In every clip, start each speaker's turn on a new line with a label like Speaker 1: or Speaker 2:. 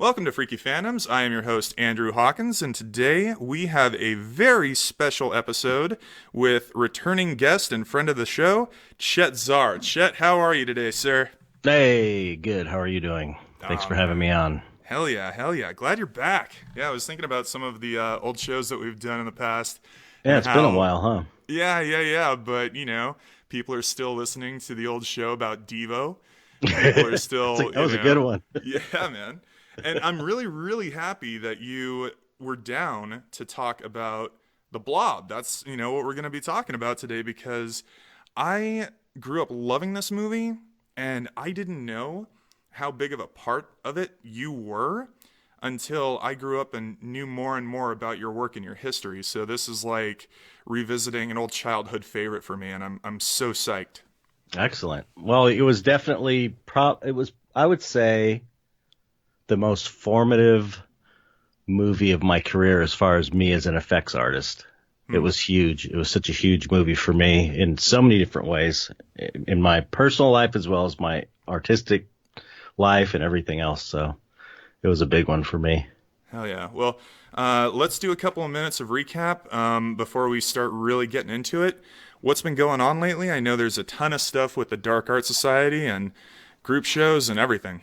Speaker 1: Welcome to Freaky Fandoms. I am your host, Andrew Hawkins, and today we have a very special episode with returning guest and friend of the show, Chet Zar. Chet, how are you today, sir?
Speaker 2: Hey, good. How are you doing? Thanks for having me on.
Speaker 1: Hell yeah, hell yeah. Glad you're back. Yeah, I was thinking about some of the old shows that we've done in the past.
Speaker 2: Yeah, it's been a while, huh?
Speaker 1: Yeah, but, you know, people are still listening to the old show about Devo. People are still...
Speaker 2: that was a good one.
Speaker 1: Yeah, man. And I'm really, really happy that you were down to talk about the Blob. That's, you know, what we're going to be talking about today, because I grew up loving this movie, and I didn't know how big of a part of it you were until I grew up and knew more and more about your work and your history. So this is like revisiting an old childhood favorite for me, and I'm so psyched.
Speaker 2: Excellent. Well, it was definitely I would say, the most formative movie of my career as far as me as an effects artist. It was huge. It was such a huge movie for me in so many different ways, in my personal life as well as my artistic life and everything else. So it was a big one for me.
Speaker 1: Hell yeah. Well, let's do a couple of minutes of recap before we start really getting into it. What's been going on lately? I know there's a ton of stuff with the Dark Art Society and group shows and everything.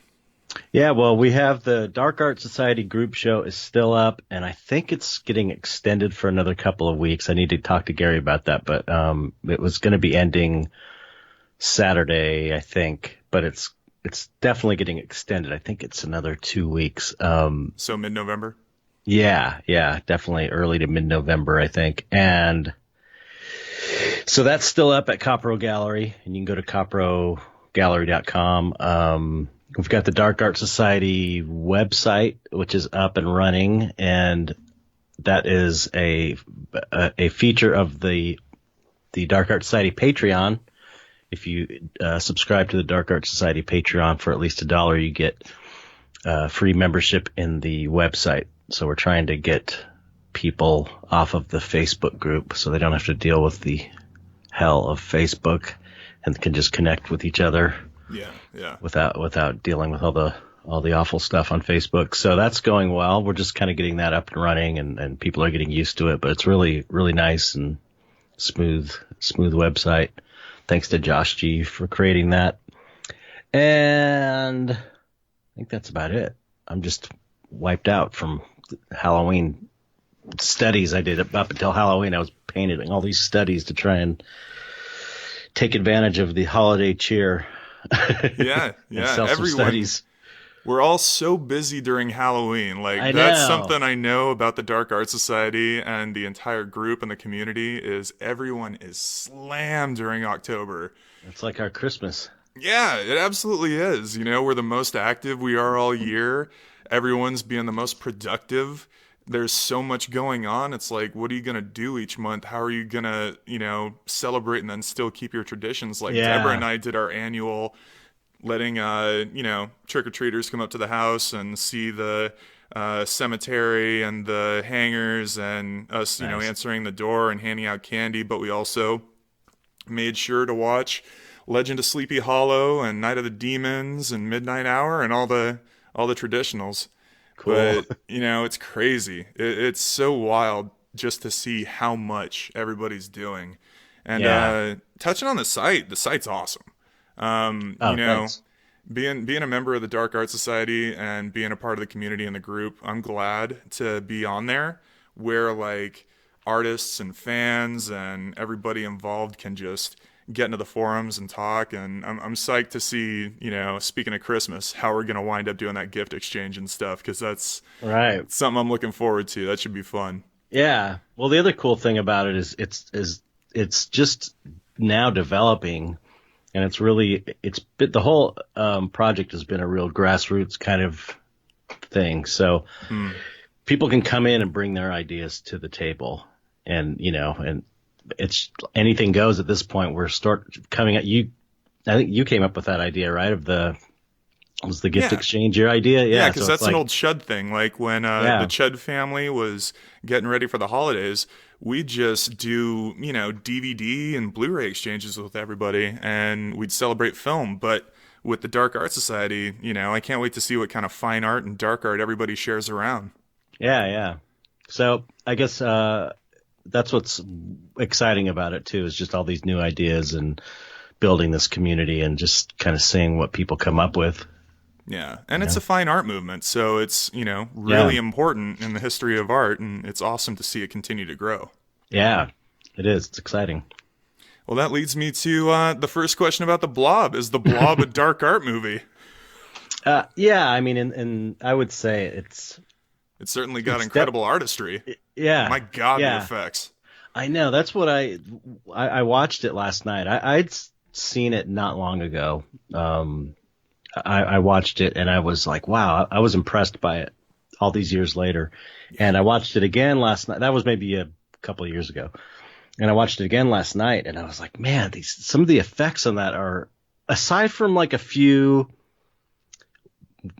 Speaker 2: Yeah, well, we have the Dark Art Society group show is still up, and I think it's getting extended for another couple of weeks. I need to talk to Gary about that, but it was going to be ending Saturday, I think, but it's definitely getting extended. I think it's another 2 weeks.
Speaker 1: So mid-November?
Speaker 2: Yeah, definitely early to mid-November, I think. And so that's still up at Copro Gallery, and you can go to coprogallery.com. We've got the Dark Art Society website, which is up and running, and that is a feature of the Dark Art Society Patreon. If you subscribe to the Dark Art Society Patreon for at least $1, you get free membership in the website. So we're trying to get people off of the Facebook group so they don't have to deal with the hell of Facebook and can just connect with each other.
Speaker 1: Yeah.
Speaker 2: Without dealing with all the awful stuff on Facebook. So that's going well. We're just kind of getting that up and running, and people are getting used to it, but it's really, really nice and smooth website. Thanks to Josh G for creating that. And I think that's about it. I'm just wiped out from Halloween studies I did up until Halloween. I was painting all these studies to try and take advantage of the holiday cheer.
Speaker 1: Yeah.
Speaker 2: Everyone. Studies.
Speaker 1: We're all so busy during Halloween. Like, that's something I know about the Dark Art Society and the entire group and the community is everyone is slammed during October.
Speaker 2: It's like our Christmas.
Speaker 1: Yeah, it absolutely is. You know, we're the most active we are all year. Everyone's being the most productive. There's so much going on. It's like, what are you going to do each month? How are you going to, you know, celebrate and then still keep your traditions? Like, Deborah and I did our annual letting, you know, trick-or-treaters come up to the house and see the cemetery and the hangers and us, you know, answering the door and handing out candy. But we also made sure to watch Legend of Sleepy Hollow and Night of the Demons and Midnight Hour and all the traditionals.
Speaker 2: Cool.
Speaker 1: But, you know, it's crazy. It's so wild just to see how much everybody's doing. And touching on the site's awesome. You know,
Speaker 2: thanks.
Speaker 1: being a member of the Dark Art Society and being a part of the community and the group, I'm glad to be on there where, like, artists and fans and everybody involved can just get into the forums and talk, and I'm psyched to see, you know, speaking of Christmas, how we're gonna wind up doing that gift exchange and stuff, because that's something I'm looking forward to. That should be fun.
Speaker 2: Yeah. Well, the other cool thing about it is it's just now developing, and the whole project has been a real grassroots kind of thing. So people can come in and bring their ideas to the table, and you know, and it's anything goes at this point. We're coming at you. I think you came up with that idea, right? Was the gift exchange your idea?
Speaker 1: Yeah, because that's an old Chud thing. Like when the Chud family was getting ready for the holidays, we'd just do, you know, DVD and Blu-ray exchanges with everybody, and we'd celebrate film. But with the Dark Art Society, I can't wait to see what kind of fine art and dark art everybody shares around.
Speaker 2: Yeah, yeah. So I guess that's what's exciting about it too, is just all these new ideas and building this community and just kind of seeing what people come up with.
Speaker 1: Yeah, and it's a fine art movement, so it's, really important in the history of art, and it's awesome to see it continue to grow.
Speaker 2: Yeah, it is. It's exciting.
Speaker 1: Well, that leads me to the first question about the Blob. Is the Blob a dark art movie?
Speaker 2: Yeah, I mean, and I would say it's
Speaker 1: certainly got incredible artistry.
Speaker 2: Yeah.
Speaker 1: My God, the effects.
Speaker 2: I know. That's what I watched it last night. I'd seen it not long ago. I watched it and I was like, wow, I was impressed by it all these years later. And I watched it again last night. That was maybe a couple of years ago. And I watched it again last night and I was like, man, some of the effects on that are, aside from like a few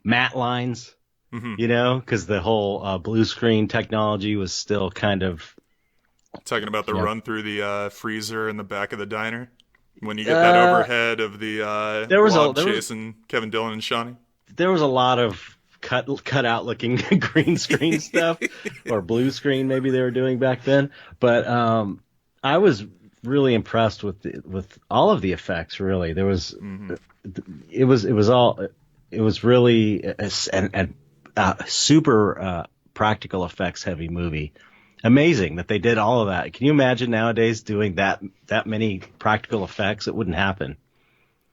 Speaker 2: matte lines, because the whole blue screen technology was still kind of.
Speaker 1: Talking about the run through the freezer in the back of the diner? When you get that overhead of the Blob chasing Kevin Dillon and Shawnee? There
Speaker 2: was a lot of cut out looking green screen stuff, or blue screen maybe they were doing back then. But I was really impressed with all of the effects. Really, there was it was really a super practical effects heavy movie. Amazing that they did all of that. Can you imagine nowadays doing that many practical effects? It wouldn't happen.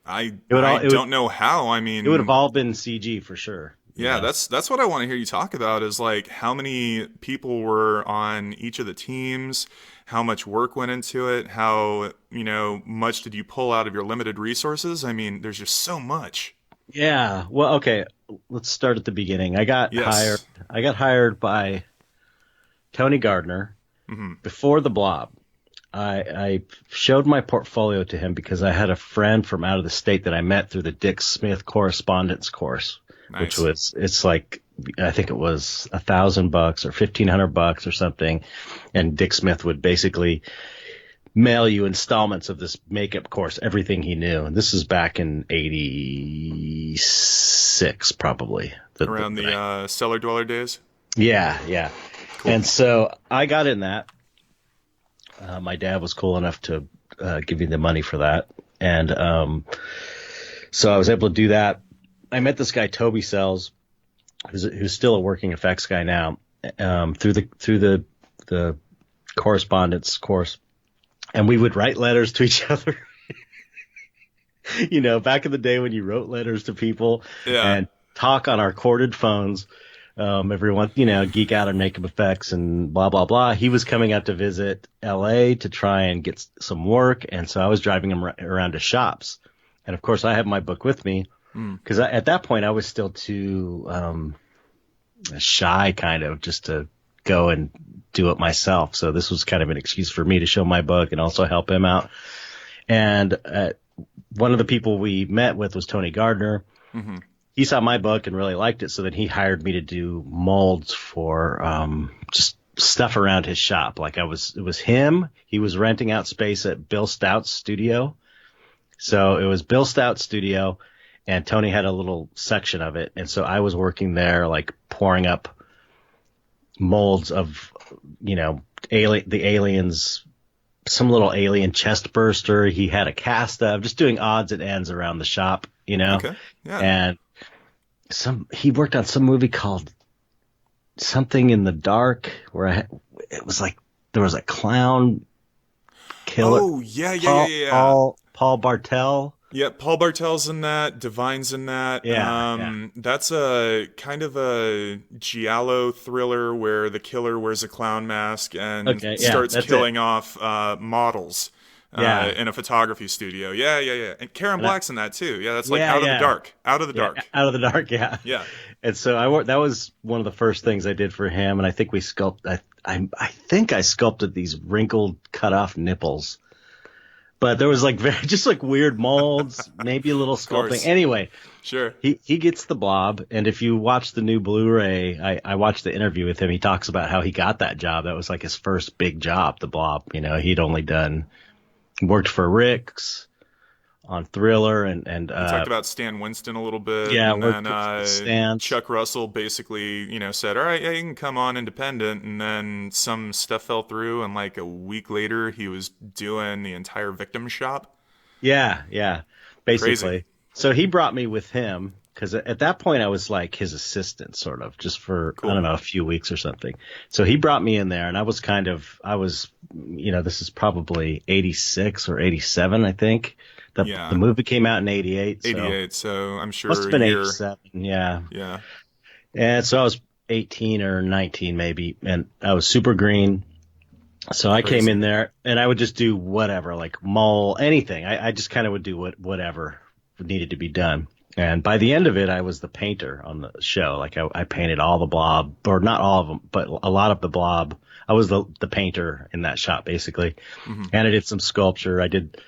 Speaker 1: I don't know how. I mean,
Speaker 2: it would have all been CG for sure.
Speaker 1: Yeah, that's what I want to hear you talk about, is like how many people were on each of the teams, how much work went into it, how, much did you pull out of your limited resources? I mean, there's just so much.
Speaker 2: Yeah. Well, okay. Let's start at the beginning. I got hired by Tony Gardner before the Blob. I showed my portfolio to him because I had a friend from out of the state that I met through the Dick Smith correspondence course, which it's like, I think it was $1,000 or $1,500 or something. And Dick Smith would basically mail you installments of this makeup course, everything he knew. And this is back in 86, probably.
Speaker 1: Around the Cellar Dweller days?
Speaker 2: Yeah, yeah. Cool. And so I got in that. My dad was cool enough to give me the money for that. And so I was able to do that. I met this guy, Toby Sells, who's still a working effects guy now, through the correspondence course. And we would write letters to each other. Back in the day when you wrote letters to people and talk on our corded phones. Everyone, geek out on makeup effects and blah, blah, blah. He was coming out to visit LA to try and get some work. And so I was driving him around to shops. And of course I have my book with me because at that point I was still too, shy kind of just to go and do it myself. So this was kind of an excuse for me to show my book and also help him out. And, one of the people we met with was Tony Gardner. Mm-hmm. He saw my book and really liked it, so then he hired me to do molds for just stuff around his shop. Like it was him. He was renting out space at Bill Stout's studio. So it was Bill Stout's studio, and Tony had a little section of it. And so I was working there, like pouring up molds of, the aliens, some little alien chest burster. He had a cast of, just doing odds and ends around the shop,
Speaker 1: Okay. Yeah.
Speaker 2: And he worked on some movie called Something in the Dark, where it was like there was a clown killer.
Speaker 1: Oh yeah.
Speaker 2: Paul Bartel.
Speaker 1: Yeah, Paul Bartel's in that. Divine's in that.
Speaker 2: Yeah.
Speaker 1: That's a kind of a giallo thriller where the killer wears a clown mask and starts killing off models. In a photography studio. Yeah. And Karen Black's in that too. Yeah, that's like Out of the Dark. Out of the Dark.
Speaker 2: Out of the Dark, yeah.
Speaker 1: Yeah.
Speaker 2: And so that was one of the first things I did for him, and I think we sculpted. I think I sculpted these wrinkled, cut off nipples. But there was just weird molds, maybe a little sculpting. Anyway,
Speaker 1: sure.
Speaker 2: He gets the Blob, and if you watch the new Blu-ray, I watched the interview with him. He talks about how he got that job. That was like his first big job, the Blob. He'd only worked for Rick's, on Thriller, and
Speaker 1: You talked about Stan Winston a little bit,
Speaker 2: yeah,
Speaker 1: and
Speaker 2: worked
Speaker 1: then
Speaker 2: with the Stans.
Speaker 1: Chuck Russell basically, said, "All right, yeah, you can come on independent." And then some stuff fell through, and like a week later, he was doing the entire Victim Shop.
Speaker 2: Yeah, yeah,
Speaker 1: Crazy.
Speaker 2: basically. So he brought me with him because at that point I was like his assistant, sort of, just for, I don't
Speaker 1: Cool.
Speaker 2: know, a few weeks or something. So he brought me in there, and I was, this is probably 86 or 87, I think. The
Speaker 1: Yeah,
Speaker 2: movie came out in 88, so
Speaker 1: 88. So I'm
Speaker 2: must
Speaker 1: sure
Speaker 2: have
Speaker 1: a
Speaker 2: been
Speaker 1: year.
Speaker 2: 87, yeah.
Speaker 1: Yeah.
Speaker 2: And so I was 18 or 19 maybe, and I was super green. So I came in
Speaker 1: Crazy.
Speaker 2: there and I would just do whatever, like mole, anything. I just kind of would do whatever needed to be done. And by the end of it, I was the painter on the show. Like I painted all the blob, or not all of them, but a lot of the blob. I was the painter in that shop basically.
Speaker 1: Hmm.
Speaker 2: And I did some sculpture. I did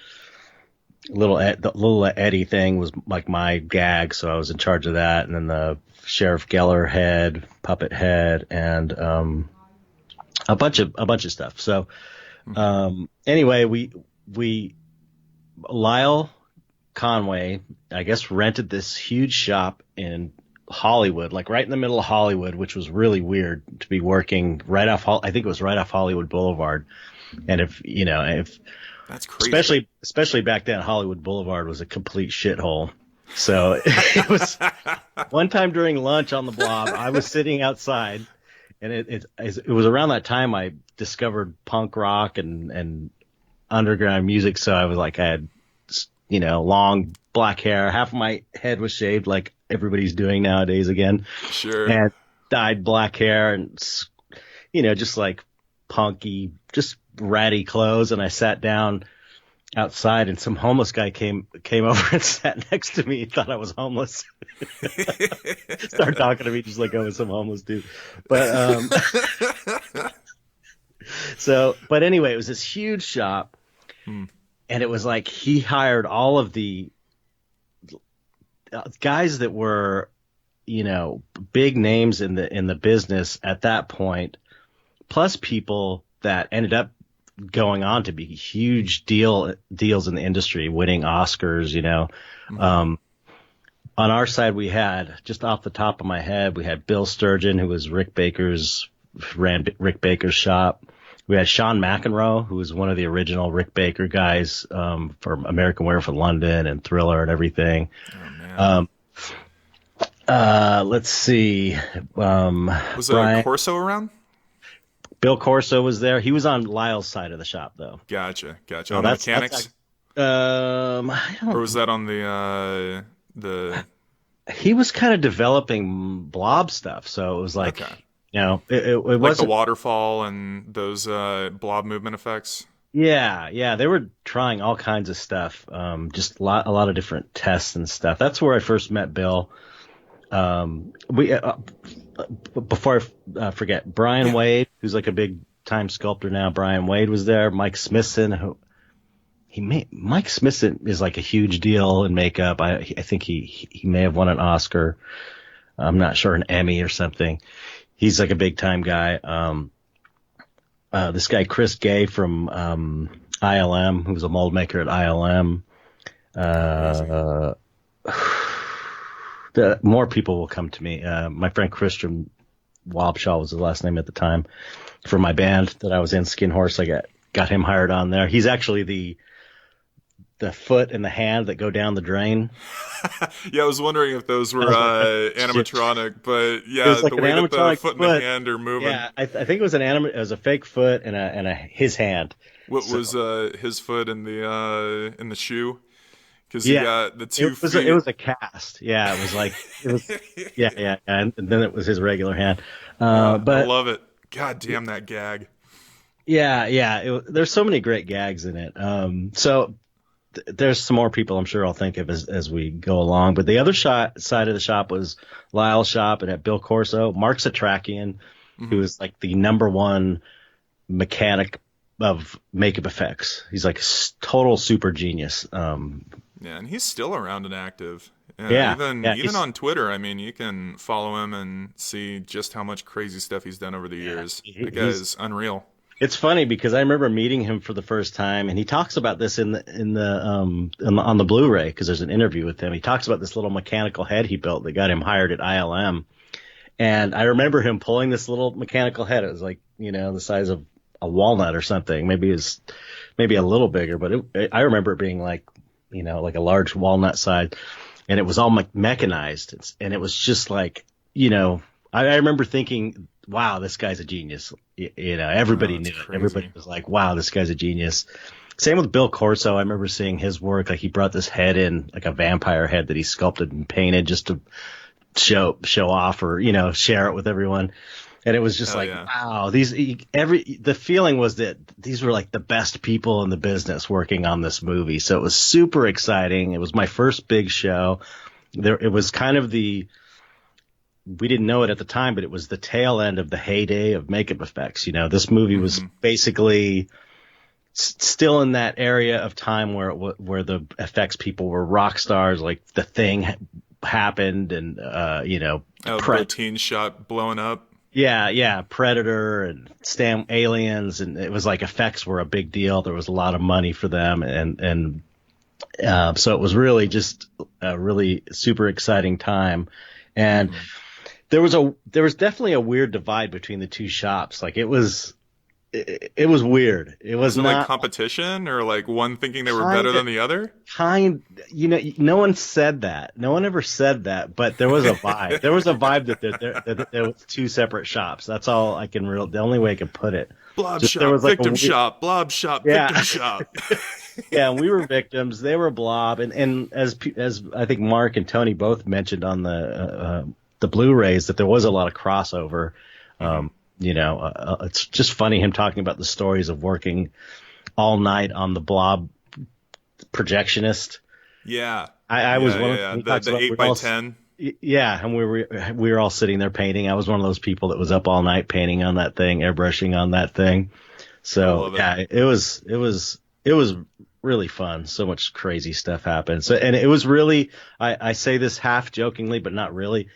Speaker 2: the little Eddie thing was like my gag. So I was in charge of that. And then the Sheriff Geller head, puppet head, and, a bunch of stuff. So, anyway, we Lyle Conway, I guess, rented this huge shop in Hollywood, like right in the middle of Hollywood, which was really weird to be working right off. I think it was right off Hollywood Boulevard. And if
Speaker 1: That's crazy.
Speaker 2: especially back then, Hollywood Boulevard was a complete shithole. So it was one time during lunch on the Blob, I was sitting outside. And it was around that time I discovered punk rock and underground music. So I was like, I had, long black hair. Half of my head was shaved like everybody's doing nowadays again.
Speaker 1: Sure.
Speaker 2: And dyed black hair and, just like punky, just ratty clothes. And I sat down outside and some homeless guy came over and sat next to me. He thought I was homeless. Started talking to me just like I was some homeless dude. But but anyway, it was this huge shop,
Speaker 1: Hmm.
Speaker 2: and it was like he hired all of the guys that were, big names in the business at that point, plus people that ended up going on to be huge deals in the industry, winning Oscars,
Speaker 1: Mhm.
Speaker 2: On our side, we had, just off the top of my head, we had Bill Sturgeon, who was ran Rick Baker's shop. We had Sean McEnroe, who was one of the original Rick Baker guys, from American Werewolf in London and Thriller and everything.
Speaker 1: Oh man.
Speaker 2: Let's see.
Speaker 1: Was Corso around?
Speaker 2: Bill Corso was there. He was on Lyle's side of the shop, though.
Speaker 1: Gotcha.
Speaker 2: So
Speaker 1: On the mechanics,
Speaker 2: I don't.
Speaker 1: or was that on the?
Speaker 2: He was kind of developing blob stuff, so it was like,
Speaker 1: Okay.
Speaker 2: it
Speaker 1: Like the
Speaker 2: wasn't.
Speaker 1: waterfall and those blob movement effects.
Speaker 2: Yeah, they were trying all kinds of stuff, just a lot of different tests and stuff. That's where I first met Bill. We before I forget, Brian
Speaker 1: Yeah.
Speaker 2: Wade, who's like a big time sculptor now. Brian Wade was there. Mike Smithson, Mike Smithson is like a huge deal in makeup. I think he may have won an Oscar. I'm not sure, an Emmy or something. He's like a big time guy. This guy Chris Gay from ILM, who was a mold maker at ILM. More people will come to me. My friend Christian Wobshaw was the last name at the time for my band that I was in, Skin Horse. I got him hired on there. He's actually the foot and the hand that go down the drain.
Speaker 1: Yeah, I was wondering if those were animatronic, but
Speaker 2: It
Speaker 1: yeah,
Speaker 2: was like
Speaker 1: the
Speaker 2: an
Speaker 1: way that the
Speaker 2: animatronic
Speaker 1: foot and
Speaker 2: foot.
Speaker 1: the hand are moving.
Speaker 2: Yeah, I think it was it was a fake foot and his hand.
Speaker 1: What
Speaker 2: So-
Speaker 1: was his foot in the shoe? Because
Speaker 2: Yeah.
Speaker 1: he got the 2
Speaker 2: It was
Speaker 1: feet.
Speaker 2: it was a cast. Yeah, it was like it was. Yeah, and then it was his regular hand.
Speaker 1: I
Speaker 2: But
Speaker 1: love it. God damn that gag.
Speaker 2: yeah, there's so many great gags in it. So there's some more people I'm sure I'll think of as we go along. But the other side of the shop was Lyle's shop, and at Bill Corso, Mark Satrakian, who is like the number one mechanic of makeup effects. He's like a total super genius.
Speaker 1: Yeah, and he's still around and active.
Speaker 2: Yeah,
Speaker 1: even
Speaker 2: he's-
Speaker 1: on Twitter. I mean, you can follow him and see just how much crazy stuff he's done over the years. The guy
Speaker 2: he's-
Speaker 1: is unreal.
Speaker 2: It's funny because I remember meeting him for the first time, and he talks about this on the Blu-ray because there's an interview with him. He talks about this little mechanical head he built that got him hired at ILM, and I remember him pulling this little mechanical head. It was like the size of a walnut or something. Maybe a little bigger, but I remember it being like like a large walnut size, and it was all mechanized, and it was just like I remember thinking, wow, this guy's a genius. Everybody knew it. Everybody was like, wow, this guy's a genius. Same with Bill Corso. I remember seeing his work. Like he brought this head in, like a vampire head that he sculpted and painted just to show off or, share it with everyone. And it was just wow, the feeling was that these were like the best people in the business working on this movie. So it was super exciting. It was my first big show. It was kind of we didn't know it at the time, but it was the tail end of the heyday of makeup effects. This movie was basically still in that area of time where the effects people were rock stars, like The Thing happened, and
Speaker 1: protein shot blowing up.
Speaker 2: Yeah, Predator and Aliens, and it was like effects were a big deal. There was a lot of money for them, and so it was really just a really super exciting time, and. There was definitely a weird divide between the two shops. Like it was weird. It was not
Speaker 1: like competition or like one thinking they were better than the other.
Speaker 2: No one said that. No one ever said that, but there was a vibe. There was a vibe that there was two separate shops. That's all I can the only way I can put it.
Speaker 1: Blob shop, there was like victim shop, blob shop, victim shop.
Speaker 2: Yeah, and we were victims. They were blob, and as I think Mark and Tony both mentioned on the Blu-rays that there was a lot of crossover. It's just funny him talking about the stories of working all night on the Blob projectionist.
Speaker 1: Yeah.
Speaker 2: I was one
Speaker 1: of the 8x10.
Speaker 2: Yeah, and we were all sitting there painting. I was one of those people that was up all night painting on that thing, airbrushing on that thing. So yeah, it was really fun. So much crazy stuff happened. So, and it was really, I say this half jokingly, but not really.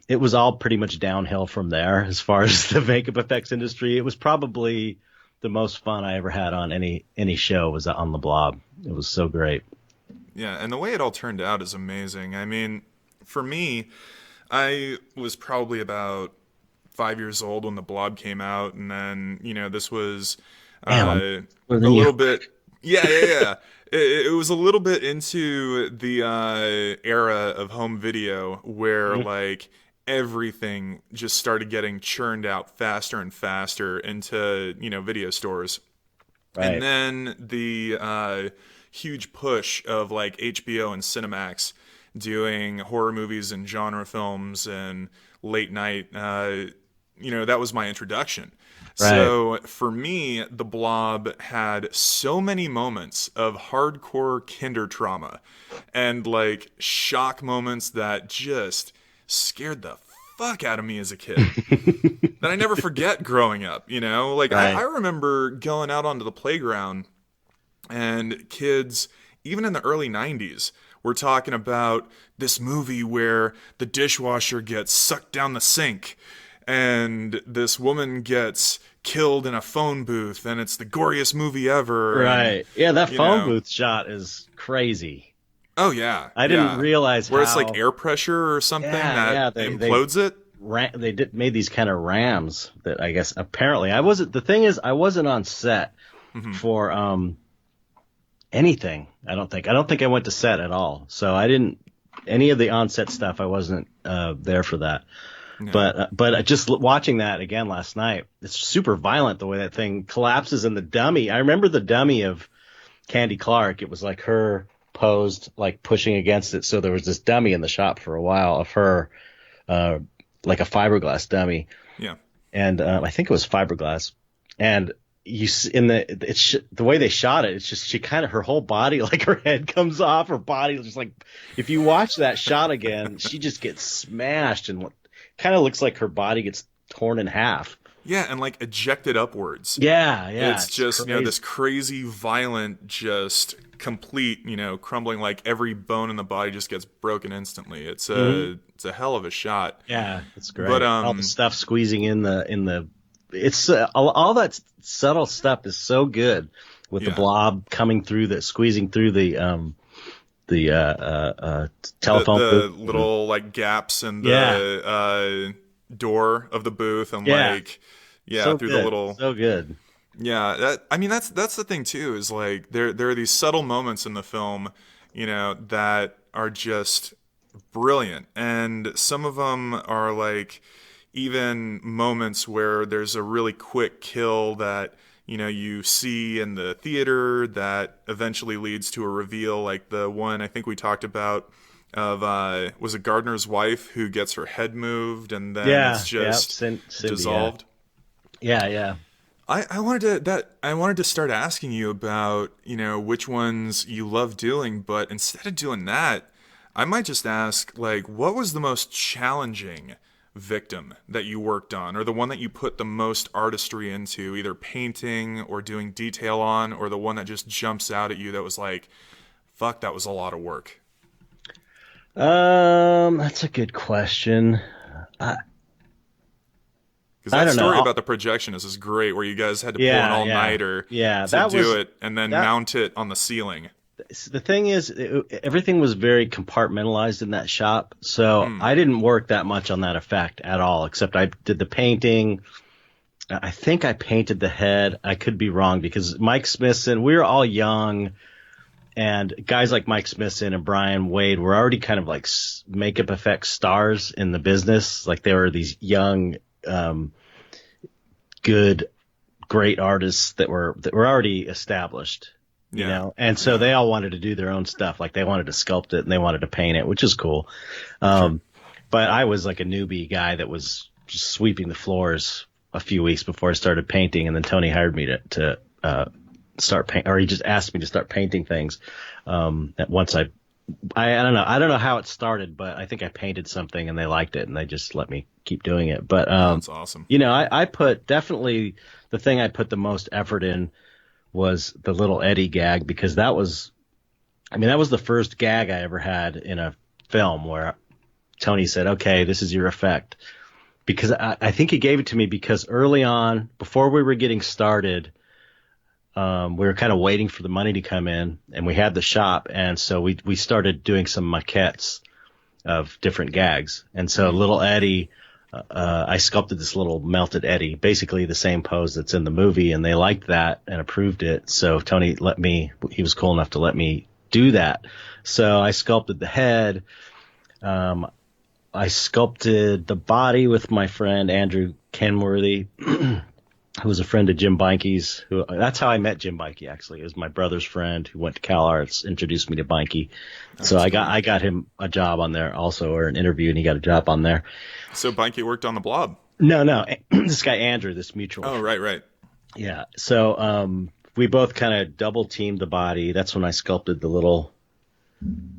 Speaker 2: It was all pretty much downhill from there as far as the makeup effects industry. It was probably the most fun I ever had on any show was on the Blob. It was so great.
Speaker 1: Yeah, and the way it all turned out is amazing. I mean, for me, I was probably about 5 years old when the Blob came out, and then, this was a little bit... Yeah. It was a little bit into the era of home video where, like, everything just started getting churned out faster and faster into, video stores. Right. And then the huge push of, like, HBO and Cinemax doing horror movies and genre films and late night, that was my introduction. Right. So for me, the Blob had so many moments of hardcore kinder trauma and like shock moments that just scared the fuck out of me as a kid that I never forget growing up, Like right. I remember going out onto the playground and kids, even in the early 90s, were talking about this movie where the dishwasher gets sucked down the sink and this woman gets killed in a phone booth, and it's the goriest movie ever.
Speaker 2: Right. Yeah, that phone booth shot is crazy.
Speaker 1: Oh, yeah.
Speaker 2: I didn't realize
Speaker 1: where it's like air pressure or something that implodes it.
Speaker 2: They made these kind of rams that I guess apparently I wasn't. The thing is, I wasn't on set for anything. I don't think I went to set at all. So I didn't any of the on-set stuff. I wasn't there for that. No. But just watching that again last night, it's super violent the way that thing collapses in the dummy. I remember the dummy of Candy Clark. It was like her posed, like pushing against it. So there was this dummy in the shop for a while of her, like a fiberglass dummy.
Speaker 1: Yeah.
Speaker 2: And I think it was fiberglass. And the way they shot it, it's just she kind of her whole body, like her head comes off, her body just like if you watch that shot again, she just gets smashed and kind of looks like her body gets torn in half.
Speaker 1: Yeah, and like ejected upwards.
Speaker 2: Yeah.
Speaker 1: It's just crazy. This crazy, violent, just complete, crumbling. Like every bone in the body just gets broken instantly. It's a hell of a shot.
Speaker 2: Yeah, it's great. But all the stuff squeezing in the it's all that subtle stuff is so good with the blob coming through squeezing through the telephone
Speaker 1: the
Speaker 2: booth.
Speaker 1: little like gaps in the door of the booth and
Speaker 2: so
Speaker 1: through
Speaker 2: good.
Speaker 1: the little
Speaker 2: so good.
Speaker 1: Yeah, that's the thing too, is like there are these subtle moments in the film, that are just brilliant, and some of them are like even moments where there's a really quick kill that you see in the theater that eventually leads to a reveal, like the one I think we talked about of was it Gardner's wife who gets her head moved and then it's just
Speaker 2: Cindy,
Speaker 1: dissolved.
Speaker 2: Yeah.
Speaker 1: I wanted to start asking you about, which ones you love doing, but instead of doing that, I might just ask, like, what was the most challenging victim that you worked on, or the one that you put the most artistry into, either painting or doing detail on, or the one that just jumps out at you that was like, fuck, that was a lot of work?
Speaker 2: That's a good question.
Speaker 1: Because that story about the projectionist is great, where you guys had to pull an all-nighter to do it and then mount it on the ceiling.
Speaker 2: The thing is, everything was very compartmentalized in that shop, so I didn't work that much on that effect at all, except I did the painting. I think I painted the head. I could be wrong, because Mike Smithson, we were all young, and guys like Mike Smithson and Brian Wade were already kind of like makeup effects stars in the business. Like, they were these young good, great artists that were already established, and so they all wanted to do their own stuff. Like, they wanted to sculpt it and they wanted to paint it, which is cool. But I was like a newbie guy that was just sweeping the floors a few weeks before I started painting, and then Tony hired me to start paint, or he just asked me to start painting things. Once I don't know how it started, but I think I painted something and they liked it and they just let me keep doing it. But
Speaker 1: that's awesome.
Speaker 2: I put definitely the thing I put the most effort in was the little Eddie gag, because that was the first gag I ever had in a film where Tony said, "Okay, this is your effect." Because I think he gave it to me because early on, before we were getting started, we were kind of waiting for the money to come in, and we had the shop, and so we started doing some maquettes of different gags. And so little Eddie, I sculpted this little melted Eddie, basically the same pose that's in the movie, and they liked that and approved it. So Tony he was cool enough to let me do that. So I sculpted the head. I sculpted the body with my friend Andrew Kenworthy, who was a friend of Jim Beinke's. That's how I met Jim Beinke, actually. It was my brother's friend who went to Cal Arts, introduced me to Beinke. So I got him a job on there also, or an interview, and he got a job on there.
Speaker 1: So Beinke worked on the Blob?
Speaker 2: No. This guy Andrew, this mutual.
Speaker 1: Oh, right.
Speaker 2: Yeah. So we both kind of double teamed the body. That's when I sculpted the little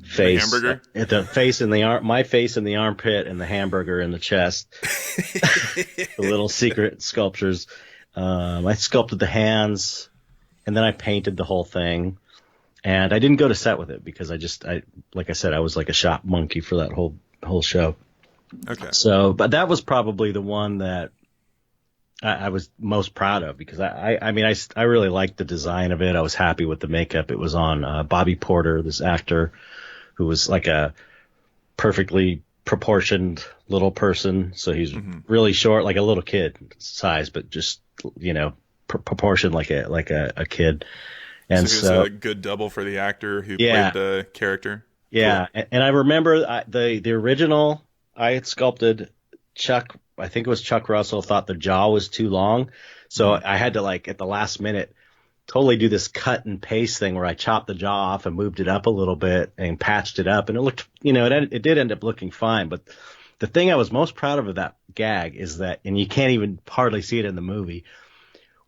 Speaker 2: face,
Speaker 1: the hamburger,
Speaker 2: the face in the arm, my face in the armpit, and the hamburger in the chest. The little secret sculptures. I sculpted the hands, and then I painted the whole thing. And I didn't go to set with it because like I said, I was like a shop monkey for that whole show.
Speaker 1: Okay.
Speaker 2: So, but that was probably the one that I was most proud of, because I really liked the design of it. I was happy with the makeup. It was on Bobby Porter, this actor who was like a perfectly proportioned little person. So he's really short, like a little kid size, but just, proportioned like a kid. And
Speaker 1: so he was a good double for the actor who played the character.
Speaker 2: Yeah. Cool. And I remember the original I had sculpted Chuck. I think it was Chuck Russell thought the jaw was too long. So I had to, like, at the last minute, totally do this cut and paste thing where I chopped the jaw off and moved it up a little bit and patched it up. And it looked, it did end up looking fine. But the thing I was most proud of that gag is that, and you can't even hardly see it in the movie,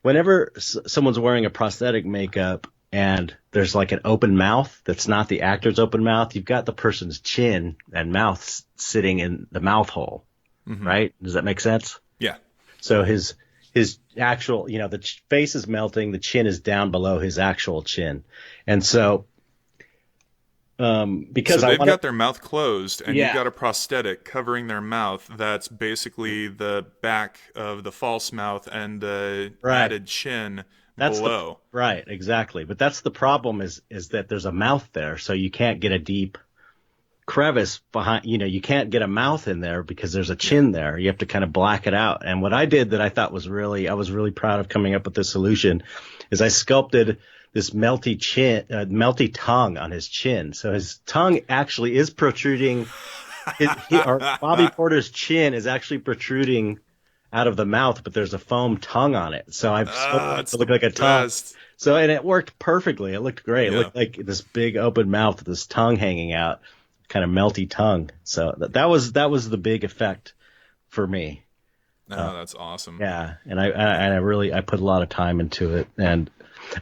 Speaker 2: whenever someone's wearing a prosthetic makeup and there's like an open mouth that's not the actor's open mouth, you've got the person's chin and mouth sitting in the mouth hole. Right? Does that make sense?
Speaker 1: Yeah.
Speaker 2: So his actual, the face is melting, the chin is down below his actual chin. And so because
Speaker 1: So
Speaker 2: I
Speaker 1: they've
Speaker 2: want to.
Speaker 1: got their mouth closed, and you've
Speaker 2: Yeah,
Speaker 1: got a prosthetic covering their mouth that's basically the back of the false mouth and the
Speaker 2: right.
Speaker 1: added chin
Speaker 2: That's the
Speaker 1: below.
Speaker 2: right, exactly. But that's the problem is that there's a mouth there, so you can't get a deep crevice behind. You can't get a mouth in there because there's a
Speaker 1: Yeah.
Speaker 2: chin there. You have to kind of black it out. And what I did that I thought I was really proud of coming up with this solution, is I sculpted this melty tongue on his chin. So his tongue actually is protruding. Or Bobby Porter's chin is actually protruding out of the mouth, but there's a foam tongue on it. So I've sculpted it
Speaker 1: It's
Speaker 2: to look
Speaker 1: the
Speaker 2: like a tongue.
Speaker 1: best.
Speaker 2: So, and it worked perfectly. It looked great. It
Speaker 1: Yeah.
Speaker 2: looked like this big open mouth with this tongue hanging out, kind of melty tongue. So that was the big effect for me.
Speaker 1: Oh, that's awesome.
Speaker 2: Yeah, and I put a lot of time into it. And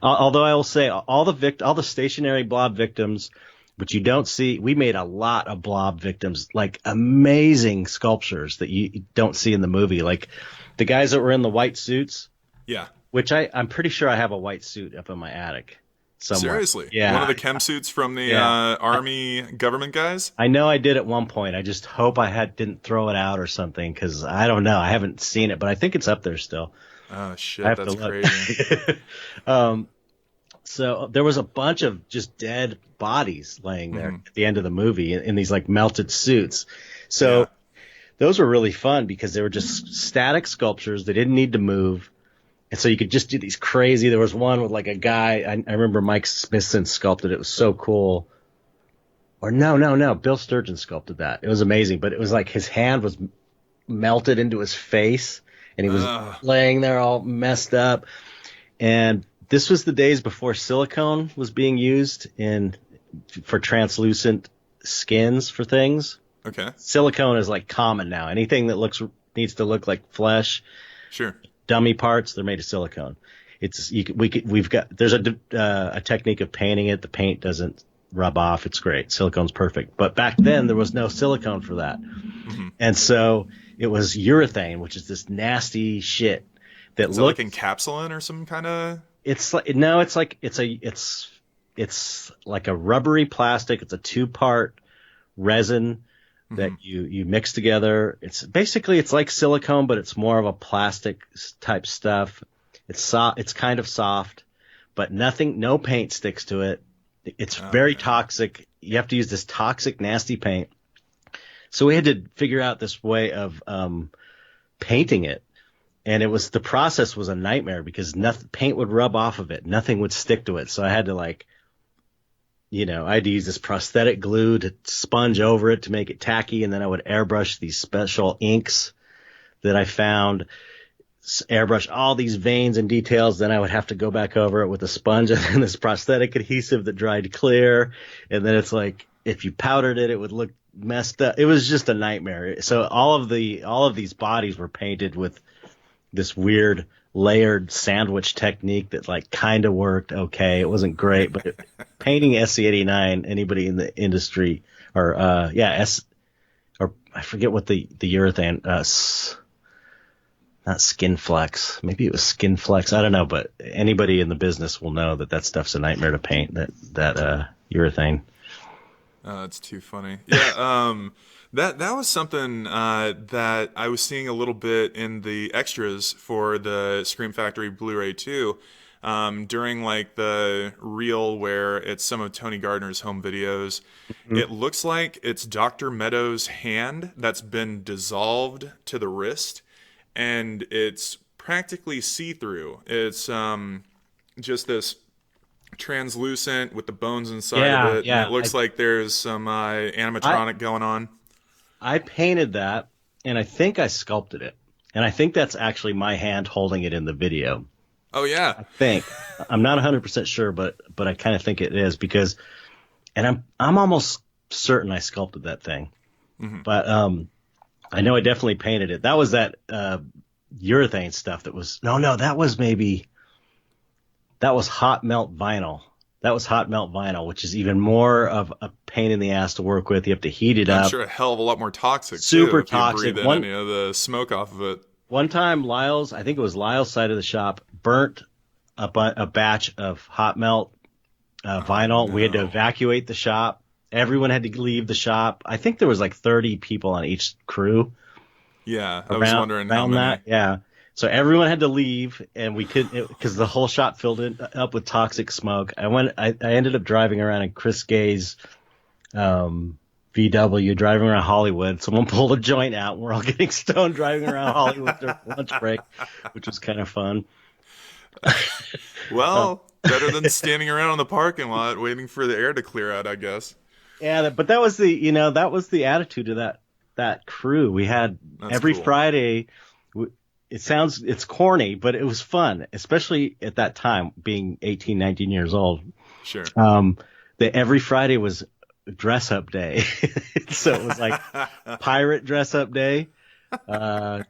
Speaker 2: although I will say all the stationary blob victims, but you don't see, we made a lot of blob victims, like amazing sculptures that you don't see in the movie, like the guys that were in the white suits,
Speaker 1: Yeah.
Speaker 2: which I'm pretty sure I have a white suit up in my attic somewhere.
Speaker 1: Seriously.
Speaker 2: Yeah.
Speaker 1: One of the chem suits from the
Speaker 2: Yeah.
Speaker 1: Army government guys?
Speaker 2: I know I did at one point. I just hope I didn't throw it out or something, because I don't know. I haven't seen it, but I think it's up there still.
Speaker 1: Oh, shit.
Speaker 2: I have
Speaker 1: That's
Speaker 2: to look.
Speaker 1: crazy.
Speaker 2: So there was a bunch of just dead bodies laying there at the end of the movie in these like melted suits. So
Speaker 1: Yeah.
Speaker 2: those were really fun because they were just static sculptures. They didn't need to move. And so you could just do these crazy. There was one with like a guy. I remember Mike Smithson sculpted it. It was so cool. Or no. Bill Sturgeon sculpted that. It was amazing. But it was like his hand was melted into his face, and he was laying there all messed up. And this was the days before silicone was being used for translucent skins for things.
Speaker 1: Okay.
Speaker 2: Silicone is like common now. Anything that needs to look like flesh,
Speaker 1: Sure.
Speaker 2: dummy parts, they're made of silicone. There's a technique of painting it. The paint doesn't rub off. It's great. Silicone's perfect. But back then there was no silicone for that. Mm-hmm. And so it was urethane, which is this nasty shit that
Speaker 1: Is it like encapsulant or some kind of?
Speaker 2: It's like, no, it's like, it's like a rubbery plastic. It's a 2-part resin that you mix together. It's like silicone, but it's more of a plastic type stuff. It's kind of soft, but no paint sticks to it. It's very toxic. You have to use this toxic, nasty paint. So we had to figure out this way of painting it. And the process was a nightmare because paint would rub off of it. Nothing would stick to it. So I had to I had to use this prosthetic glue to sponge over it to make it tacky. And then I would airbrush these special inks that I found, airbrush all these veins and details. Then I would have to go back over it with a sponge and then this prosthetic adhesive that dried clear. And then it's like, if you powdered it, it would look messed up. It was just a nightmare. So all of these bodies were painted with this weird layered sandwich technique that like kind of worked okay. It wasn't great, but painting SC89, anybody in the industry or or I forget what the urethane, not Skin Flex. Maybe it was Skin Flex. I don't know, but anybody in the business will know that stuff's a nightmare to paint, that urethane.
Speaker 1: That's too funny. Yeah. That was something that I was seeing a little bit in the extras for the Scream Factory Blu-ray 2 during like the reel where it's some of Tony Gardner's home videos. Mm-hmm. It looks like it's Dr. Meadows' hand that's been dissolved to the wrist, and it's practically see-through. It's just this translucent with the bones inside of it.
Speaker 2: Yeah.
Speaker 1: And it looks like there's some animatronic going on.
Speaker 2: I painted that, and I think I sculpted it. And I think that's actually my hand holding it in the video.
Speaker 1: Oh, yeah.
Speaker 2: I think. I'm not 100% sure, but I kind of think it is because – and I'm almost certain I sculpted that thing. Mm-hmm. But I know I definitely painted it. That was that urethane stuff that was – no, that was hot melt vinyl. That was hot melt vinyl, which is even more of a pain in the ass to work with. You have to heat it up.
Speaker 1: I'm sure a hell of a lot more toxic.
Speaker 2: Super
Speaker 1: too,
Speaker 2: toxic.
Speaker 1: If you breathe in any of the smoke off of it.
Speaker 2: One time, I think it was Lyle's side of the shop, burnt a batch of hot melt vinyl. No. We had to evacuate the shop, everyone had to leave the shop. I think there was like 30 people on each crew
Speaker 1: Yeah, I was wondering how
Speaker 2: around
Speaker 1: many.
Speaker 2: that. Yeah. So everyone had to leave, and we couldn't because the whole shop filled up with toxic smoke. I ended up driving around in Chris Gay's VW, driving around Hollywood. Someone pulled a joint out, and we're all getting stoned driving around Hollywood during lunch break, which was kind of fun.
Speaker 1: Well, better than standing around in the parking lot waiting for the air to clear out, I guess.
Speaker 2: Yeah, but that was the attitude of that crew. We had
Speaker 1: That's
Speaker 2: every
Speaker 1: cool.
Speaker 2: Friday. It's corny, but it was fun, especially at that time, being 18, 19 years old.
Speaker 1: Sure.
Speaker 2: That every Friday was dress up day. So it was like pirate dress up day,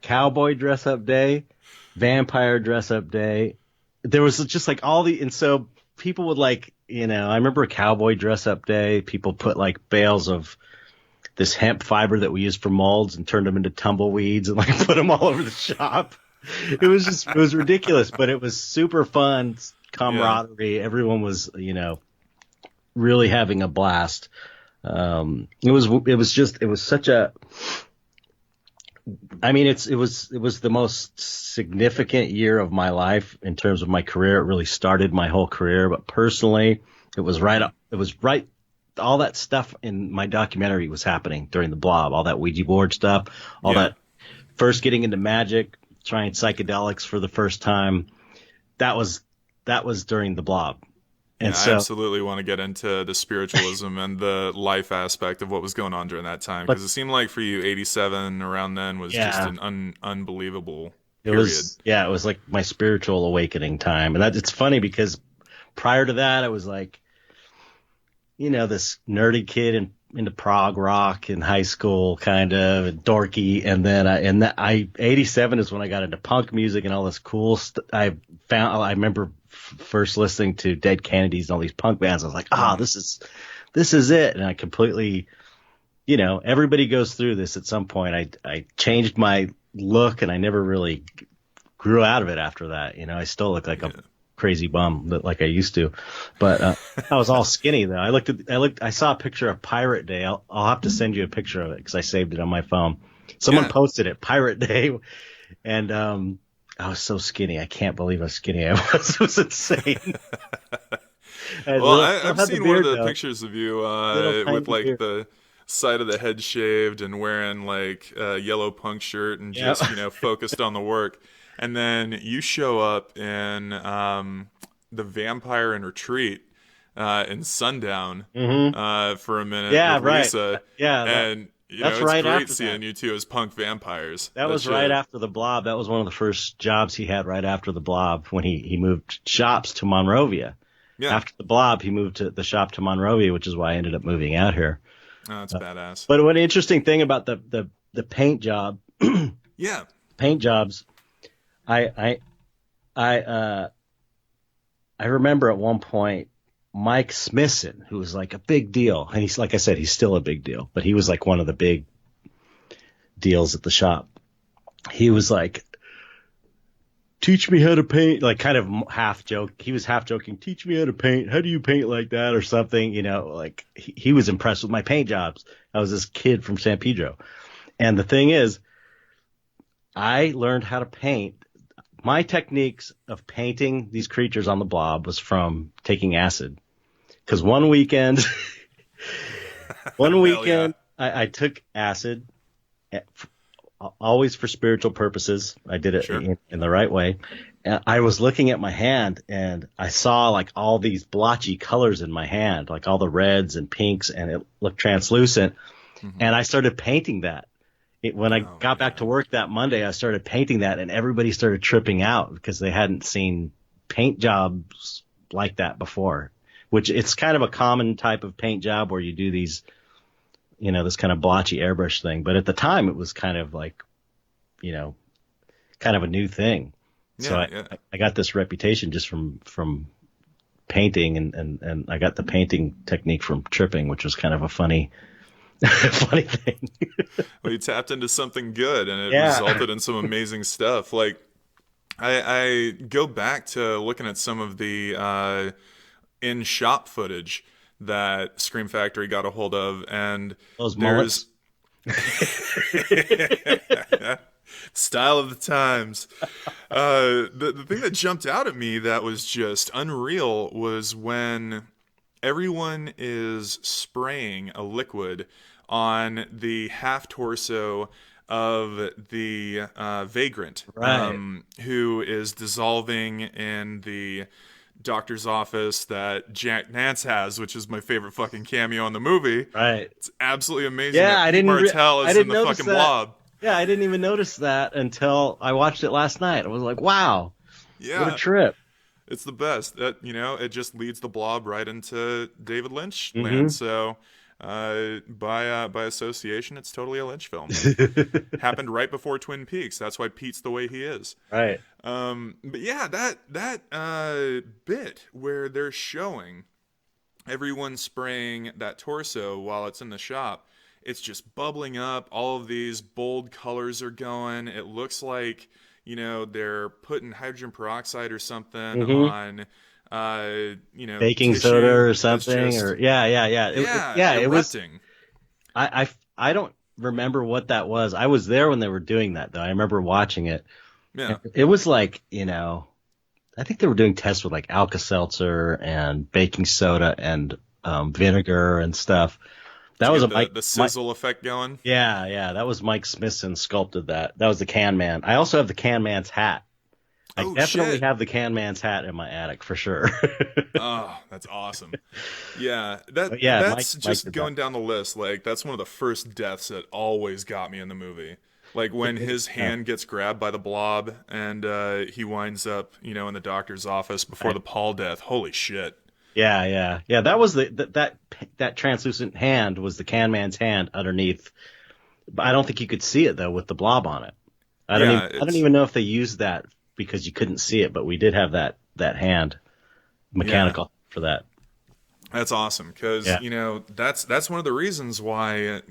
Speaker 2: cowboy dress up day, vampire dress up day. There was just like and so people would I remember a cowboy dress up day. People put like bales of this hemp fiber that we used for molds and turned them into tumbleweeds and like put them all over the shop. It was ridiculous, but it was super fun camaraderie. Yeah. Everyone was, really having a blast. It was the most significant year of my life in terms of my career. It really started my whole career, but personally, it was right. All that stuff in my documentary was happening during the Blob, all that Ouija board stuff, all that first getting into magic, trying psychedelics for the first time. That was during the Blob. And
Speaker 1: I absolutely want to get into the spiritualism and the life aspect of what was going on during that time, because it seemed like for you, 87 around then was just an unbelievable period.
Speaker 2: It was like my spiritual awakening time. And it's funny because prior to that, I was like, this nerdy kid into prog rock in high school, kind of dorky. And then 87 is when I got into punk music and all this cool stuff. I remember first listening to Dead Kennedys and all these punk bands. I was like, this is it. And I completely, everybody goes through this at some point. I changed my look and I never really grew out of it after that. I still look like a crazy bum like I used to, but I was all skinny though. I saw a picture of Pirate Day. I'll have to send you a picture of it because I saved it on my phone. Someone posted it, Pirate Day, and I was so skinny. I can't believe how skinny I was. It was insane.
Speaker 1: Well, I've seen one of the pictures of you with like the side of the head shaved and wearing like a yellow punk shirt and just focused on the work. And then you show up in the Vampire in Retreat in Sundown for a minute with Lisa.
Speaker 2: Yeah,
Speaker 1: and
Speaker 2: that's
Speaker 1: it's
Speaker 2: right
Speaker 1: great
Speaker 2: after
Speaker 1: seeing
Speaker 2: that.
Speaker 1: you two as punk vampires.
Speaker 2: That was right after the Blob. That was one of the first jobs he had right after the Blob when he moved shops to Monrovia. Yeah. After the Blob, he moved to the shop to Monrovia, which is why I ended up moving out here.
Speaker 1: Oh, that's badass.
Speaker 2: But one interesting thing about the paint job, paint jobs, I remember at one point Mike Smithson, who was like a big deal, and he's like I said, he's still a big deal, but he was like one of the big deals at the shop. He was like, teach me how to paint, like kind of half joke. He was half joking, teach me how to paint. How do you paint like that or something? Like he was impressed with my paint jobs. I was this kid from San Pedro. And the thing is, I learned how to paint. My techniques of painting these creatures on the Blob was from taking acid. Because one weekend, I took acid, always for spiritual purposes. I did it in the right way. And I was looking at my hand and I saw like all these blotchy colors in my hand, like all the reds and pinks, and it looked translucent. Mm-hmm. And I started painting that. When I got back to work that Monday, I started painting that, and everybody started tripping out because they hadn't seen paint jobs like that before, which it's kind of a common type of paint job where you do these, this kind of blotchy airbrush thing. But at the time, it was kind of like, kind of a new thing. Yeah, so I got this reputation just from painting, and I got the painting technique from tripping, which was kind of a funny thing.
Speaker 1: Well, you tapped into something good, and it resulted in some amazing stuff. Like I go back to looking at some of the in-shop footage that Scream Factory got a hold of, and
Speaker 2: Those
Speaker 1: there's
Speaker 2: mullets.
Speaker 1: style of the times. The thing that jumped out at me that was just unreal was when everyone is spraying a liquid on the half torso of the vagrant,
Speaker 2: Right.
Speaker 1: who is dissolving in the doctor's office that Jack Nance has, which is my favorite fucking cameo in the movie.
Speaker 2: Right.
Speaker 1: It's absolutely amazing
Speaker 2: Yeah,
Speaker 1: that Pete Martell
Speaker 2: I
Speaker 1: is in
Speaker 2: didn't
Speaker 1: the
Speaker 2: notice
Speaker 1: fucking
Speaker 2: that.
Speaker 1: Blob.
Speaker 2: Yeah, I didn't even notice that until I watched it last night. I was like, wow, what a
Speaker 1: Yeah,
Speaker 2: trip.
Speaker 1: it's the best. That it just leads the Blob right into David Lynch land.
Speaker 2: Hmm.
Speaker 1: So, by association, it's totally a Lynch film. Happened right before Twin Peaks. That's why Pete's the way he is.
Speaker 2: Right.
Speaker 1: But yeah, that bit where they're showing everyone spraying that torso while it's in the shop, it's just bubbling up. All of these bold colors are going. It looks like they're putting hydrogen peroxide or something
Speaker 2: Hmm.
Speaker 1: on
Speaker 2: Baking soda
Speaker 1: tissue
Speaker 2: or
Speaker 1: that's
Speaker 2: something,
Speaker 1: just
Speaker 2: or yeah.
Speaker 1: yeah
Speaker 2: Yeah, it was.
Speaker 1: erupting.
Speaker 2: I don't remember what that was. I was there when they were doing that though. I remember watching it.
Speaker 1: Yeah,
Speaker 2: It was like, I think they were doing tests with like Alka-Seltzer and baking soda and vinegar and stuff.
Speaker 1: did
Speaker 2: That
Speaker 1: you
Speaker 2: was a
Speaker 1: get the
Speaker 2: Mike.
Speaker 1: the sizzle effect going?
Speaker 2: Yeah. That was Mike Smithson sculpted that. That was the Can Man. I also have the Can Man's hat. I
Speaker 1: Oh
Speaker 2: definitely
Speaker 1: shit.
Speaker 2: have the Can Man's hat in my attic for sure.
Speaker 1: Oh, that's awesome. Yeah,
Speaker 2: But yeah,
Speaker 1: that's
Speaker 2: Mike
Speaker 1: just
Speaker 2: did that.
Speaker 1: going down the list. Like that's one of the first deaths that always got me in the movie. Like when his
Speaker 2: Yeah,
Speaker 1: hand gets grabbed by the Blob and he winds up, in the doctor's office before
Speaker 2: right.
Speaker 1: the Paul death. Holy shit.
Speaker 2: Yeah. That was that translucent hand was the Can Man's hand underneath. But I don't think you could see it though with the blob on it.
Speaker 1: Yeah,
Speaker 2: I don't
Speaker 1: it's
Speaker 2: even know if they used that because you couldn't see it, but we did have that hand
Speaker 1: yeah,
Speaker 2: mechanical for that.
Speaker 1: that's awesome because
Speaker 2: Yeah.
Speaker 1: that's one of the reasons why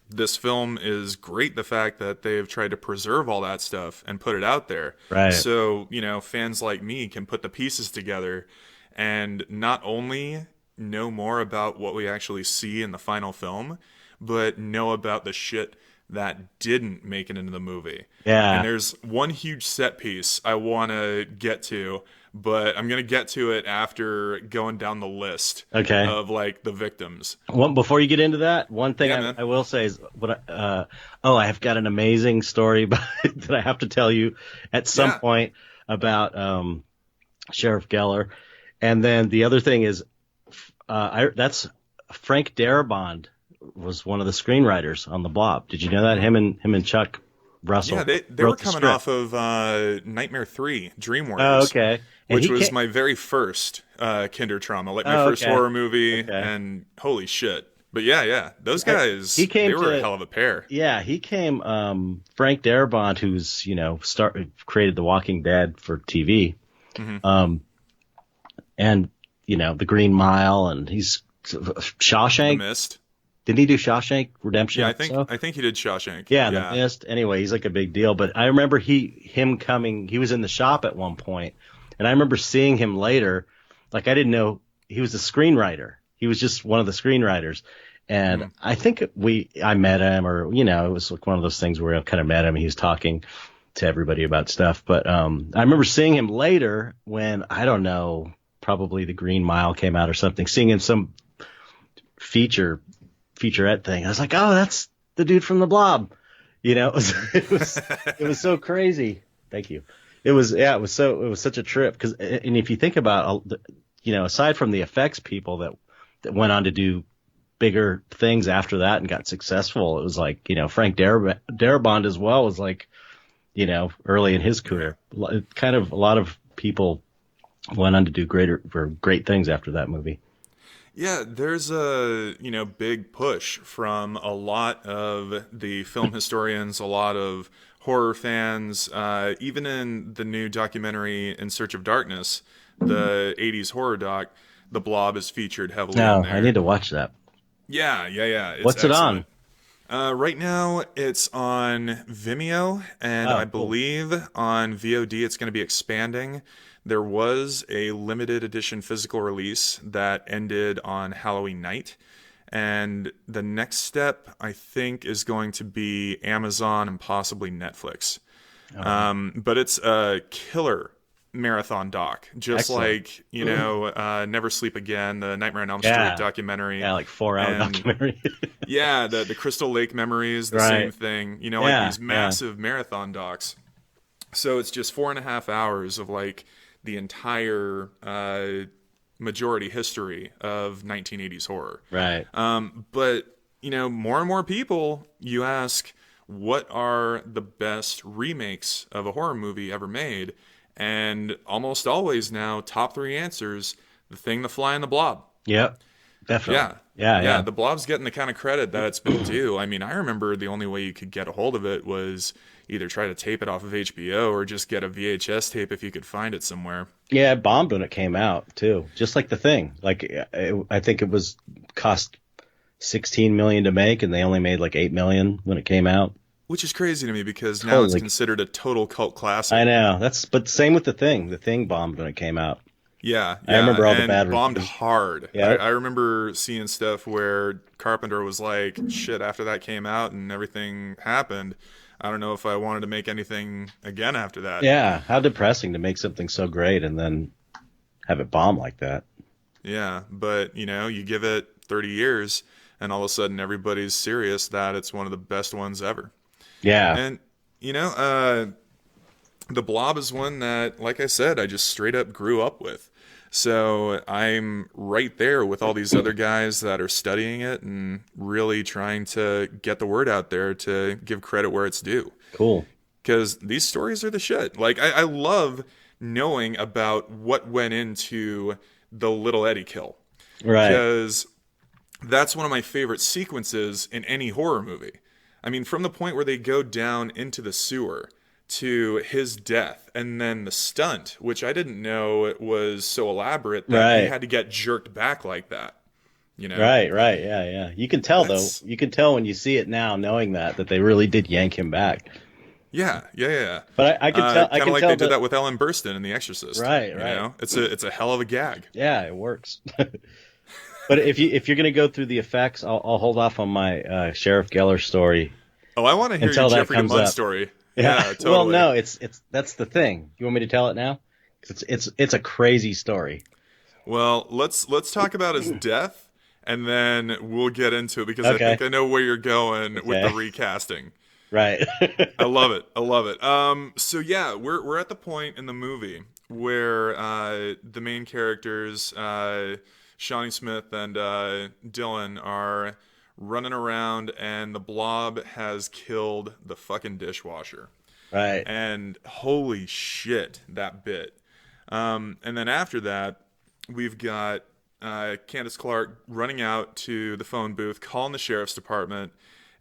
Speaker 1: this film is great. The fact that they've tried to preserve all that stuff and put it out there,
Speaker 2: Right.
Speaker 1: so fans like me can put the pieces together and not only know more about what we actually see in the final film, but know about the shit that didn't make it into the movie. And
Speaker 2: Yeah.
Speaker 1: there's one huge set piece I want to get to, but I'm going to get to it after going down the list
Speaker 2: Okay.
Speaker 1: of like the victims.
Speaker 2: Before you get into that, one thing
Speaker 1: Yeah, man.
Speaker 2: I will say is I have got an amazing story that I have to tell you at some
Speaker 1: Yeah.
Speaker 2: point about Sheriff Geller. And then the other thing is that's Frank Darabont was one of the screenwriters on the Blob. Did you know that? Him and Chuck
Speaker 1: Yeah,
Speaker 2: Russell
Speaker 1: they were
Speaker 2: wrote the
Speaker 1: coming
Speaker 2: script.
Speaker 1: off of Nightmare 3, Dream
Speaker 2: Oh,
Speaker 1: Warriors,
Speaker 2: okay. And
Speaker 1: which
Speaker 2: he
Speaker 1: was
Speaker 2: came.
Speaker 1: my very first Kinder trauma, like my
Speaker 2: Oh,
Speaker 1: first
Speaker 2: okay.
Speaker 1: horror movie,
Speaker 2: Okay.
Speaker 1: and holy shit. But yeah, those
Speaker 2: I-
Speaker 1: guys,
Speaker 2: he came
Speaker 1: they were a
Speaker 2: to
Speaker 1: hell of a pair.
Speaker 2: Yeah, he came. Frank Darabont, who's created The Walking Dead for TV,
Speaker 1: Hmm.
Speaker 2: um, and The Green Mile, and he's
Speaker 1: The
Speaker 2: Shawshank.
Speaker 1: Mist.
Speaker 2: Didn't he do Shawshank Redemption?
Speaker 1: Yeah,
Speaker 2: Also?
Speaker 1: I think he did Shawshank.
Speaker 2: Yeah, The
Speaker 1: Yeah.
Speaker 2: Mist. Anyway, he's like a big deal. But I remember him coming. He was in the shop at one point, and I remember seeing him later. Like I didn't know he was a screenwriter. He was just one of the screenwriters. And I think I met him, or it was like one of those things where I kind of met him. He was talking to everybody about stuff. But I remember seeing him later when I don't know, probably The Green Mile came out or something. Seeing him some featurette thing. I was like, oh, that's the dude from the Blob. It was so crazy. Thank you. It was such a trip because, and if you think about, aside from the effects people that went on to do bigger things after that and got successful, it was like, Frank Darabont as well was like, early in his career. Kind of a lot of people went on to do great things after that movie.
Speaker 1: Yeah, there's a big push from a lot of the film historians, a lot of horror fans, even in the new documentary In Search of Darkness, the '80s horror doc. The Blob is featured heavily in
Speaker 2: No,
Speaker 1: there.
Speaker 2: I need to watch that.
Speaker 1: Yeah. It's
Speaker 2: What's it
Speaker 1: excellent.
Speaker 2: on?
Speaker 1: Right now, it's on Vimeo, and
Speaker 2: Oh,
Speaker 1: I
Speaker 2: cool.
Speaker 1: believe on VOD it's going to be expanding. There was a limited edition physical release that ended on Halloween night. And the next step, I think, is going to be Amazon and possibly Netflix. But it's a killer marathon doc, just
Speaker 2: Excellent.
Speaker 1: like, Never Sleep Again, the Nightmare on Elm Street documentary.
Speaker 2: Yeah, like 4-hour documentary.
Speaker 1: Yeah, the Crystal Lake Memories, the
Speaker 2: Right.
Speaker 1: same thing. Like these massive marathon docs. So it's just 4.5 hours of like the entire majority history of 1980s horror.
Speaker 2: Right.
Speaker 1: But, more and more people, you ask, what are the best remakes of a horror movie ever made? And almost always now, top 3 answers, The Thing, The Fly, and The Blob.
Speaker 2: Yep. Definitely.
Speaker 1: Yeah. The Blob's getting the kind of credit that it's been due. I mean, I remember the only way you could get a hold of it was either try to tape it off of HBO or just get a VHS tape if you could find it somewhere.
Speaker 2: Yeah, it bombed when it came out too. Just like The Thing. Like I think it was cost $16 million to make, and they only made like $8 million when it came out.
Speaker 1: Which is crazy to me because now it's considered a total cult classic.
Speaker 2: I know. But same with The Thing. The Thing bombed when it came out.
Speaker 1: Yeah.
Speaker 2: I remember all the bad
Speaker 1: bombed
Speaker 2: reviews.
Speaker 1: hard.
Speaker 2: Yeah.
Speaker 1: I remember seeing stuff where Carpenter was like, shit, after that came out and everything happened, I don't know if I wanted to make anything again after that.
Speaker 2: Yeah, how depressing to make something so great and then have it bomb like that.
Speaker 1: Yeah, but, you give it 30 years and all of a sudden everybody's serious that it's one of the best ones ever.
Speaker 2: Yeah.
Speaker 1: And, The Blob is one that, like I said, I just straight up grew up with. So I'm right there with all these other guys that are studying it and really trying to get the word out there to give credit where it's due.
Speaker 2: Cool.
Speaker 1: Because these stories are the shit. Like, I love knowing about what went into the Little Eddie kill.
Speaker 2: Right.
Speaker 1: Because that's one of my favorite sequences in any horror movie. I mean, from the point where they go down into the sewer to his death, and then the stunt, which I didn't know it was so elaborate that he had to get jerked back like that.
Speaker 2: Right, yeah. You can tell though. You can tell when you see it now, knowing that they really did yank him back.
Speaker 1: Yeah.
Speaker 2: But I can tell. I
Speaker 1: kind
Speaker 2: can
Speaker 1: of like
Speaker 2: tell
Speaker 1: they did that with Ellen Burstyn in The Exorcist.
Speaker 2: Right.
Speaker 1: It's a hell of a gag.
Speaker 2: Yeah, it works. But if you're gonna go through the effects, I'll hold off on my Sheriff Geller story.
Speaker 1: Oh, I want to hear your Jeffrey DeMunn story. Yeah, totally.
Speaker 2: Well, no, it's that's the thing. You want me to tell it now? It's a crazy story.
Speaker 1: Well, let's talk about his death, and then we'll get into it because I think I know where you're going with the recasting.
Speaker 2: Right.
Speaker 1: I love it. So yeah, we're at the point in the movie where the main characters, Shawnee Smith and Dylan, are running around, and the Blob has killed the fucking dishwasher.
Speaker 2: Right.
Speaker 1: And holy shit, that bit. And then after that, we've got Candace Clark running out to the phone booth, calling the sheriff's department,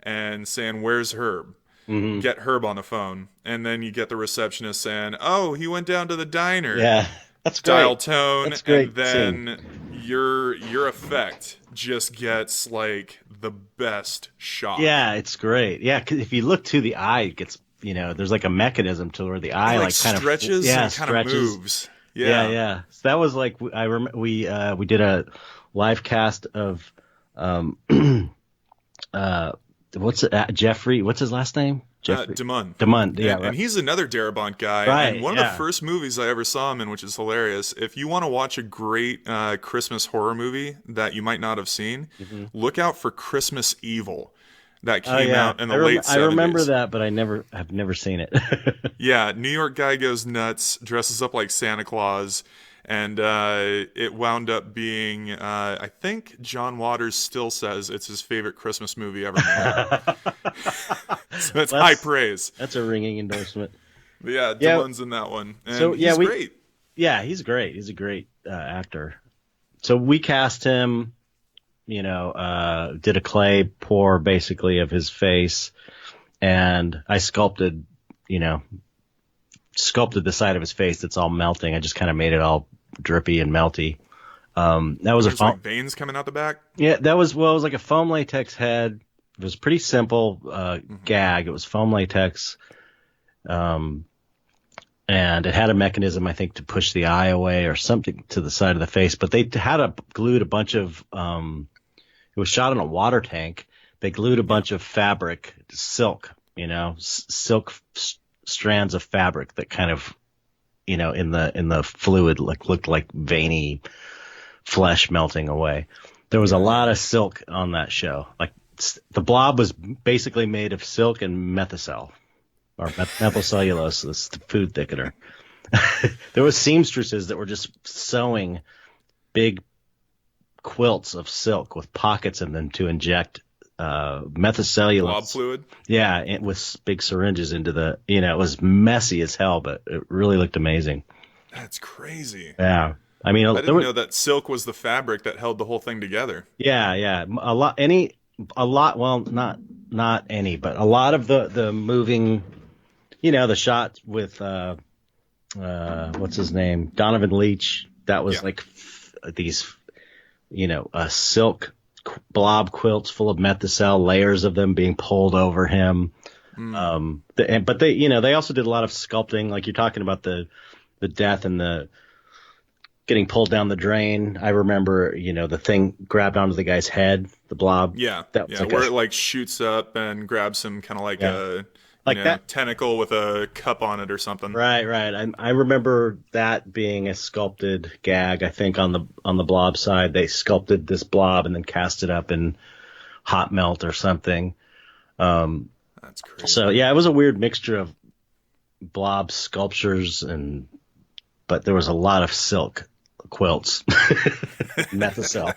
Speaker 1: and saying, "Where's Herb?" Mm-hmm. Get Herb on the phone. And then you get the receptionist saying, "Oh, he went down to the diner."
Speaker 2: Yeah, that's great.
Speaker 1: Dial tone.
Speaker 2: That's great.
Speaker 1: And then your effect just gets like the best shot.
Speaker 2: Yeah, it's great. Yeah, 'cause if you look to the eye, it gets, there's like a mechanism to where the eye like kind of
Speaker 1: stretches and kind of moves.
Speaker 2: Yeah. So that was like, I remember we did a live cast of Jeffrey, what's his last name? DeMunn, yeah.
Speaker 1: And he's another Darabont guy.
Speaker 2: Right,
Speaker 1: and one of the first movies I ever saw him in, which is hilarious. If you want to watch a great Christmas horror movie that you might not have seen, look out for Christmas Evil. That came out in the late 70s.
Speaker 2: I remember that, but I've never seen it.
Speaker 1: Yeah, New York guy goes nuts, dresses up like Santa Claus, and it wound up being, I think John Waters still says it's his favorite Christmas movie ever made. So that's high praise.
Speaker 2: That's a ringing endorsement.
Speaker 1: But yeah, Dylan's in that one. And
Speaker 2: so,
Speaker 1: he's great.
Speaker 2: Yeah, he's great. He's a great actor. So we cast him, did a clay pour basically of his face, and I sculpted the side of his face that's all melting. I just kind of made it all drippy and melty. That was
Speaker 1: like veins coming out the back.
Speaker 2: Yeah, it was like a foam latex head. It was a pretty simple gag. It was foam latex. and it had a mechanism, I think, to push the eye away or something to the side of the face. But they had glued a bunch of it was shot in a water tank. They glued a bunch of fabric, silk, silk strands of fabric that kind of, in the fluid looked like veiny flesh melting away. There was a lot of silk on that show. Like the Blob was basically made of silk and methocel or methylcellulose, this food thickener. There was seamstresses that were just sewing big quilts of silk with pockets in them to inject methylcellulose
Speaker 1: Blob fluid.
Speaker 2: Yeah, with big syringes into the. It was messy as hell, but it really looked amazing.
Speaker 1: That's crazy.
Speaker 2: Yeah. I mean,
Speaker 1: I didn't know that silk was the fabric that held the whole thing together.
Speaker 2: Yeah. Well, not any, but a lot of the moving, the shot with, what's his name? Donovan Leitch. That was like these, silk blob quilts full of methocel, layers of them being pulled over him. But they also did a lot of sculpting, like you're talking about the death and the getting pulled down the drain. I remember, the thing grabbed onto the guy's head, the blob.
Speaker 1: Yeah, where it shoots up and grabs him, kind of like a
Speaker 2: that
Speaker 1: tentacle with a cup on it or something.
Speaker 2: Right. I remember that being a sculpted gag. I think on the blob side, they sculpted this blob and then cast it up in hot melt or something.
Speaker 1: That's crazy.
Speaker 2: So yeah, it was a weird mixture of blob sculptures but there was a lot of silk quilts, methocel.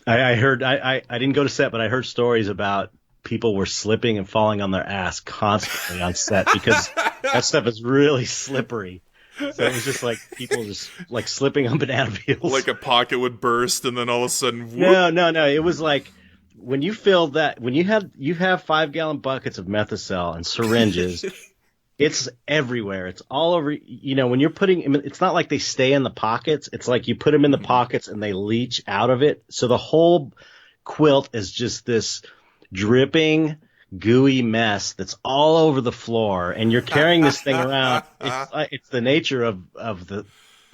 Speaker 2: I heard, I didn't go to set, but I heard stories about people were slipping and falling on their ass constantly on set because that stuff is really slippery. So it was just like people just like slipping on banana peels.
Speaker 1: Like a pocket would burst and then all of a sudden, whoop.
Speaker 2: No. It was like when you filled that, when you have 5-gallon buckets of methocel and syringes, it's everywhere. It's all over. When you're putting, it's not like they stay in the pockets. It's like you put them in the pockets and they leach out of it. So the whole quilt is just this dripping, gooey mess that's all over the floor. And you're carrying this thing around. It's the nature of the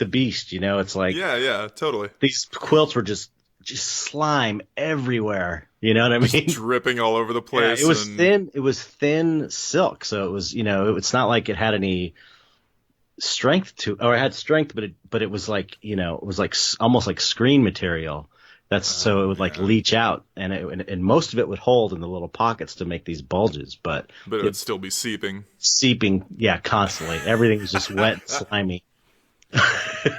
Speaker 2: beast. It's like,
Speaker 1: yeah, totally.
Speaker 2: These quilts were just slime everywhere. You know what I mean?
Speaker 1: Just dripping all over the place.
Speaker 2: Yeah, it was thin. It was thin silk, so it was. It's not like it had any strength or it had strength, but it was like it was like almost like screen material. So it would like leach out, and most of it would hold in the little pockets to make these bulges, but
Speaker 1: it would still be seeping.
Speaker 2: Yeah, constantly. Everything was just wet, and slimy.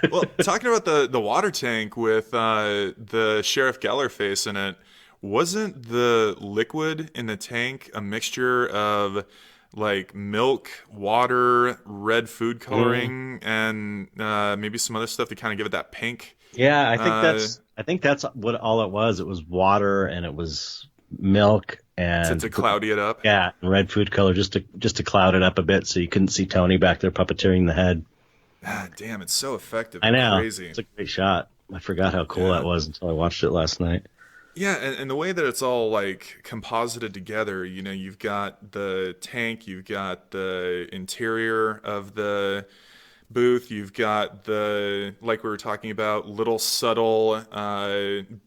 Speaker 1: Well, talking about the water tank with the Sheriff Geller face in it, wasn't the liquid in the tank a mixture of like milk, water, red food coloring, and maybe some other stuff to kind of give it that pink?
Speaker 2: Yeah, I think that's what all it was. It was water and it was milk and
Speaker 1: to cloudy it up.
Speaker 2: Yeah, and red food color just to cloud it up a bit so you couldn't see Tony back there puppeteering the head.
Speaker 1: Ah, damn, it's so effective.
Speaker 2: I know.
Speaker 1: Crazy.
Speaker 2: It's a great shot. I forgot how cool that was until I watched it last night.
Speaker 1: Yeah, and the way that it's all like composited together, you've got the tank, you've got the interior of the booth, you've got like we were talking about, little subtle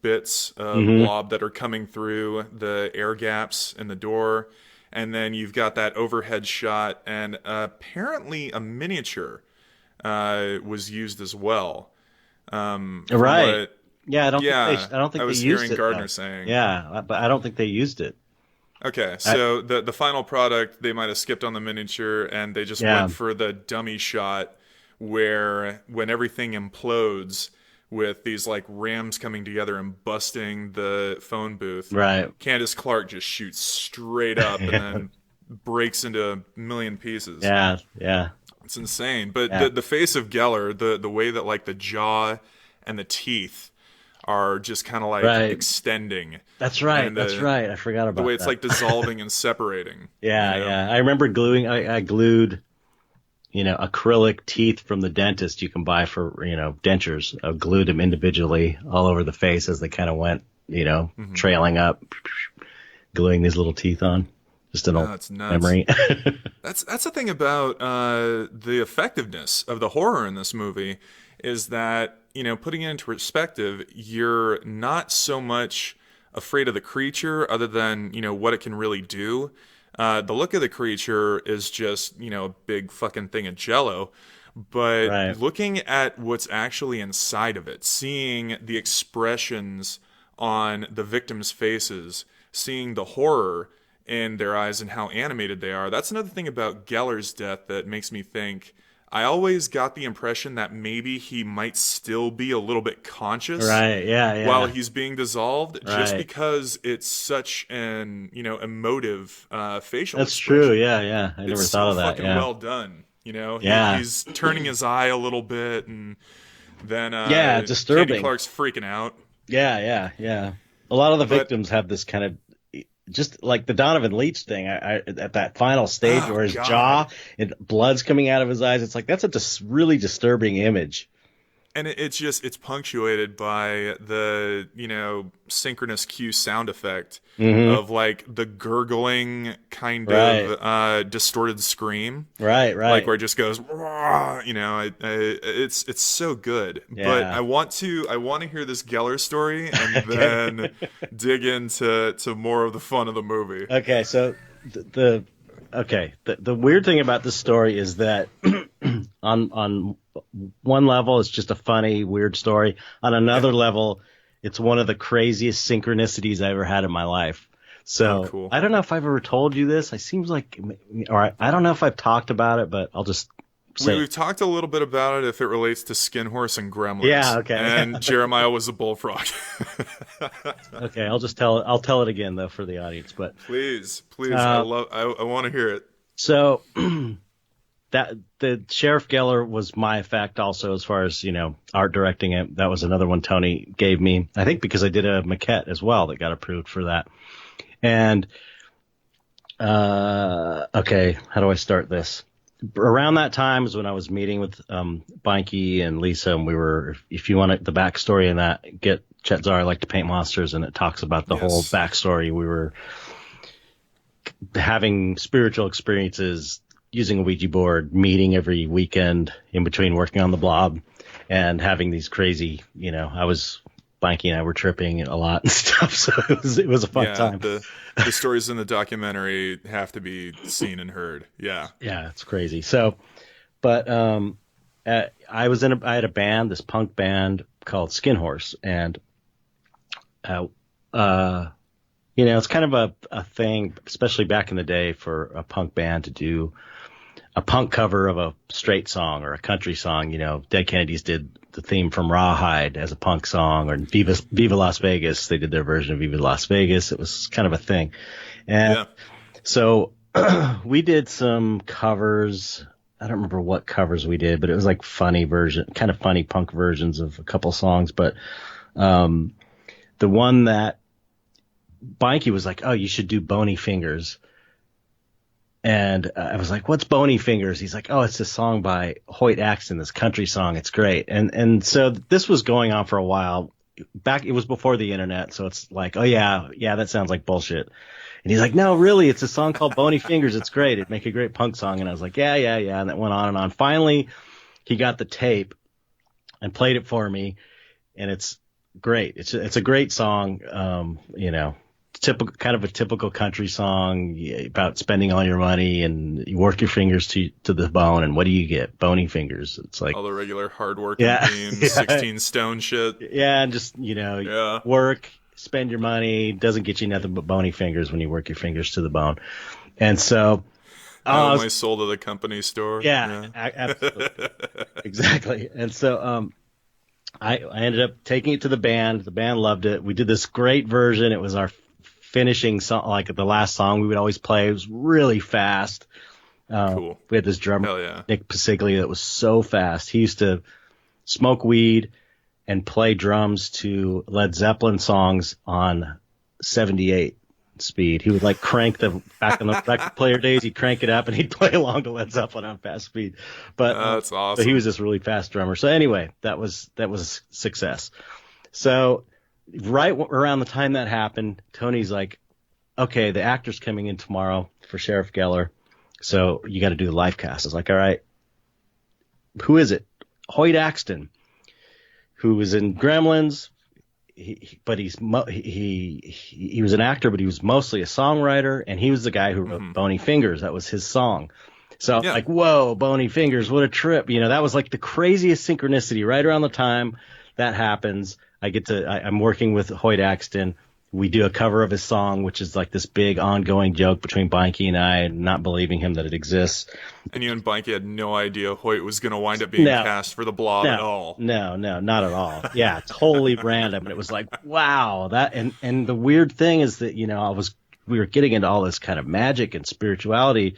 Speaker 1: bits of blob that are coming through the air gaps in the door, and then you've got that overhead shot, and apparently a miniature was used as well.
Speaker 2: Right. I don't think
Speaker 1: I was
Speaker 2: they used
Speaker 1: hearing
Speaker 2: it,
Speaker 1: Gardner
Speaker 2: though.
Speaker 1: saying.
Speaker 2: Yeah, but I don't think they used it.
Speaker 1: Okay, so the final product, they might have skipped on the miniature and they just went for the dummy shot where when everything implodes with these like rams coming together and busting the phone booth,
Speaker 2: right?
Speaker 1: Candace Clark just shoots straight up and then breaks into a million pieces.
Speaker 2: Yeah.
Speaker 1: It's insane. But the face of Geller, the way that like the jaw and the teeth are just kind of like extending.
Speaker 2: That's right. I forgot about
Speaker 1: the way
Speaker 2: that.
Speaker 1: it's like dissolving and separating.
Speaker 2: Yeah. I remember gluing. I glued, acrylic teeth from the dentist you can buy for dentures. I glued them individually all over the face as they kind of went, trailing up, gluing these little teeth on. Just an old
Speaker 1: No, it's nuts.
Speaker 2: memory.
Speaker 1: That's the thing about the effectiveness of the horror in this movie is that, putting it into perspective, you're not so much afraid of the creature other than, what it can really do. The look of the creature is just, a big fucking thing of jello. But
Speaker 2: Right.
Speaker 1: looking at what's actually inside of it, seeing the expressions on the victims' faces, seeing the horror in their eyes and how animated they are. That's another thing about Geller's death that makes me think. I always got the impression that maybe he might still be a little bit conscious
Speaker 2: Right. Yeah. Yeah.
Speaker 1: while he's being dissolved, just
Speaker 2: Right.
Speaker 1: because it's such an emotive facial
Speaker 2: That's
Speaker 1: expression.
Speaker 2: true. Yeah. Yeah. I never
Speaker 1: It's
Speaker 2: thought
Speaker 1: so
Speaker 2: of that.
Speaker 1: fucking
Speaker 2: Yeah.
Speaker 1: well done.
Speaker 2: Yeah.
Speaker 1: He's turning his eye a little bit, and then
Speaker 2: Yeah.
Speaker 1: Candy
Speaker 2: Disturbing.
Speaker 1: Clark's freaking out.
Speaker 2: Yeah. Yeah. Yeah. A lot of the
Speaker 1: But
Speaker 2: victims have this kind of, just like the Donovan Leitch thing, I at that final stage
Speaker 1: Oh,
Speaker 2: where his
Speaker 1: God.
Speaker 2: jaw and blood's coming out of his eyes, it's like that's a really disturbing image.
Speaker 1: And it's punctuated by the, synchronous cue sound effect of like the gurgling kind of distorted scream.
Speaker 2: Right. Right.
Speaker 1: Like where it just goes, "Wah," it's so good.
Speaker 2: Yeah.
Speaker 1: But I want to hear this Geller story and then dig into more of the fun of the movie.
Speaker 2: Okay, so the weird thing about this story is that on one level it's just a funny weird story. On another level, it's one of the craziest synchronicities I ever had in my life. So
Speaker 1: cool.
Speaker 2: I don't know if I've ever told you this. I don't know if I've talked about it, but I'll just say
Speaker 1: We've talked a little bit about it if it relates to Skin Horse and Gremlins.
Speaker 2: Yeah, okay.
Speaker 1: And Jeremiah was a bullfrog.
Speaker 2: Okay, I'll tell it again though for the audience, but
Speaker 1: Please, I want to hear it.
Speaker 2: so that the Sheriff Geller was my effect also as far as, art directing it. That was another one Tony gave me, I think because I did a maquette as well that got approved for that. And, okay, how do I start this? Around that time is when I was meeting with, Beinke and Lisa, and we were, if you want the backstory in that, get Chet Zar, I Like to Paint Monsters, and it talks about the whole backstory. We were having spiritual experiences, using a Ouija board, meeting every weekend in between working on the Blob, and having these crazy, Beinke and I were tripping a lot and stuff. So it was a fun time.
Speaker 1: The stories in the documentary have to be seen and heard. Yeah.
Speaker 2: Yeah, it's crazy. So, but I had a band, this punk band called Skin Horse, and it's kind of a thing, especially back in the day, for a punk band to do a punk cover of a straight song or a country song. Dead Kennedys did the theme from Rawhide as a punk song, or Viva Las Vegas, they did their version of Viva Las Vegas. It was kind of a thing. And so we did some covers. I don't remember what covers we did, but it was like funny punk versions of a couple songs. But the one that Beinke was like, "Oh, you should do Bony Fingers." And I was like, "What's Bony Fingers?" He's like, "Oh, it's a song by Hoyt Axton, this country song. It's great." And so this was going on for a while. It was before the internet, so it's like, "Oh yeah, that sounds like bullshit." And he's like, "No, really, it's a song called Bony Fingers. It's great. It'd make a great punk song." And I was like, yeah. And that went on and on. Finally, he got the tape and played it for me, and it's great. It's a great song. Kind of a typical country song about spending all your money, and you work your fingers to the bone, and what do you get? Bony fingers. It's like
Speaker 1: all the regular hard working themes, 16 stone shit.
Speaker 2: Yeah, and just work, spend your money, doesn't get you nothing but bony fingers when you work your fingers to the bone. And so
Speaker 1: my soul to the company store.
Speaker 2: Yeah. Absolutely. Exactly. And so I ended up taking it to the band. The band loved it. We did this great version. It was our finishing song, like the last song we would always play. It was really fast.
Speaker 1: Cool.
Speaker 2: We had this drummer, Nick Pasiglia, that was so fast. He used to smoke weed and play drums to Led Zeppelin songs on 78 speed. He would like crank back in the record player days. He'd crank it up and he'd play along to Led Zeppelin on fast speed. But
Speaker 1: that's awesome.
Speaker 2: But he was this really fast drummer. So anyway, that was a success. So right around the time that happened, Tony's like, okay, the actor's coming in tomorrow for Sheriff Geller, so you got to do the live cast. I was like, all right, who is it? Hoyt Axton, who was in Gremlins. But he was an actor, but he was mostly a songwriter, and he was the guy who wrote Bony Fingers. That was his song. So
Speaker 1: Yeah.
Speaker 2: like, whoa, Bony Fingers, what a trip. That was like the craziest synchronicity right around the time that happens. I'm working with Hoyt Axton. We do a cover of his song, which is like this big ongoing joke between Beinke and I, not believing him that it exists.
Speaker 1: And you and Beinke had no idea Hoyt was going to wind up being cast for the Blob at all.
Speaker 2: No, not at all. Yeah, totally random. And it was like, wow, and the weird thing is that, we were getting into all this kind of magic and spirituality.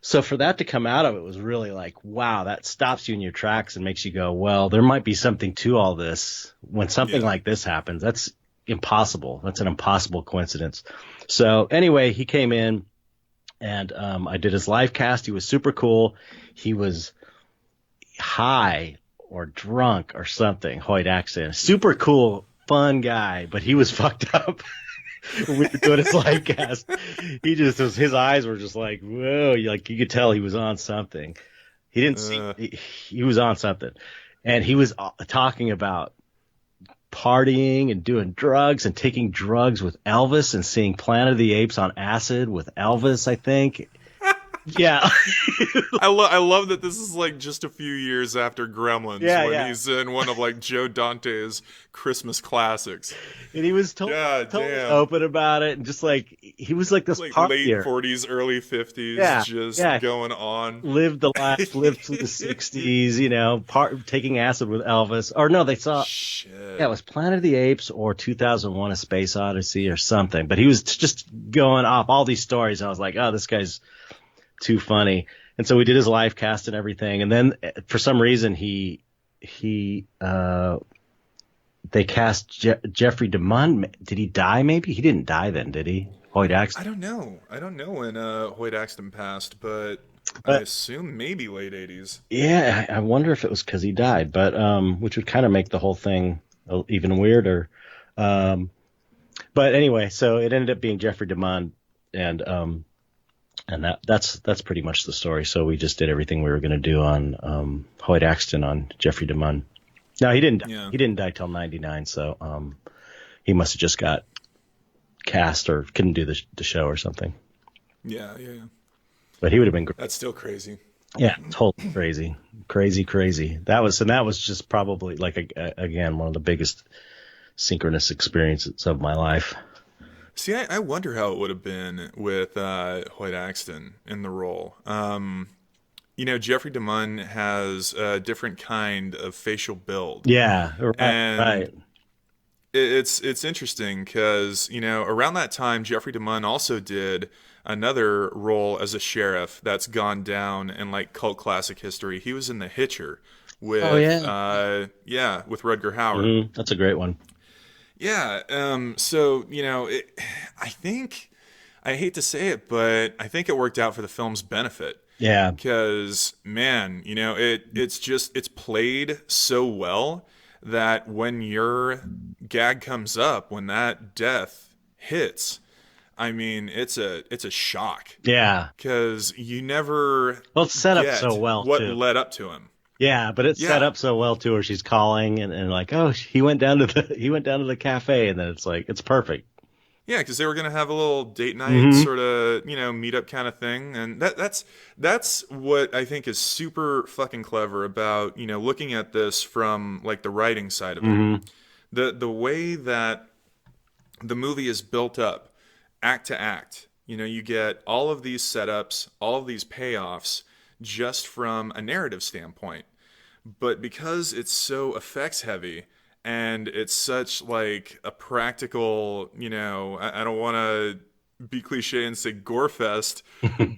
Speaker 2: So for that to come out of it was really like, wow, that stops you in your tracks and makes you go, well, there might be something to all this. When something like this happens, that's impossible. That's an impossible coincidence. So anyway, he came in and I did his live cast. He was super cool. He was high or drunk or something. Hoyt Axton, super cool, fun guy, but he was fucked up. When we were doing his live cast, his eyes were just like, whoa, like you could tell he was on something. He didn't see, he was on something. And he was talking about partying and doing drugs and taking drugs with Elvis and seeing Planet of the Apes on acid with Elvis, I think. Yeah.
Speaker 1: I love that this is like just a few years after Gremlins when he's in one of like Joe Dante's Christmas classics.
Speaker 2: And he was totally open about it, and just like he was like this
Speaker 1: like
Speaker 2: partier.
Speaker 1: Late 40s, early 50s, going on.
Speaker 2: Lived the life, lived through the 60s, taking acid with Elvis. Or no, they saw it was Planet of the Apes or 2001: A Space Odyssey or something. But he was just going off all these stories. And I was like, oh, this guy's too funny. And so we did his live cast and everything. And then for some reason they cast Jeffrey DeMunn. Did he die? Maybe he didn't die then, did he? Hoyt Axton.
Speaker 1: I don't know when Hoyt Axton passed, but I assume maybe late 80s.
Speaker 2: Yeah, I wonder if it was because he died, but which would kind of make the whole thing even weirder. But anyway, so it ended up being Jeffrey DeMunn, and that's pretty much the story. So we just did everything we were going to do on Hoyt Axton on Jeffrey DeMunn. No, he didn't. He didn't die till '99. So he must have just got cast or couldn't do the show or something.
Speaker 1: Yeah.
Speaker 2: But he would have been great.
Speaker 1: That's still crazy.
Speaker 2: Yeah, totally crazy. That was just probably like again one of the biggest synchronous experiences of my life.
Speaker 1: See, I wonder how it would have been with Hoyt Axton in the role. Jeffrey DeMunn has a different kind of facial build.
Speaker 2: Yeah,
Speaker 1: right. It's interesting because, around that time, Jeffrey DeMunn also did another role as a sheriff that's gone down in like cult classic history. He was in The Hitcher with with Rutger Hauer.
Speaker 2: Mm-hmm. That's a great one.
Speaker 1: Yeah. So, I think, I hate to say it, but I think it worked out for the film's benefit.
Speaker 2: Yeah.
Speaker 1: Because, man, it's played so well that when your gag comes up, when that death hits, I mean, it's a shock.
Speaker 2: Yeah.
Speaker 1: Because you never
Speaker 2: it's set up so well
Speaker 1: what
Speaker 2: too.
Speaker 1: led up to him.
Speaker 2: Yeah, but it's set up so well too, where she's calling and like, oh, he went down to the cafe, and then it's like it's perfect.
Speaker 1: Yeah, because they were gonna have a little date night sort of meetup kind of thing, and that's what I think is super fucking clever about looking at this from like the writing side of it. The way that the movie is built up, act to act. You get all of these setups, all of these payoffs, just from a narrative standpoint. But because it's so effects heavy and it's such like a practical, I don't want to be cliche and say gore fest,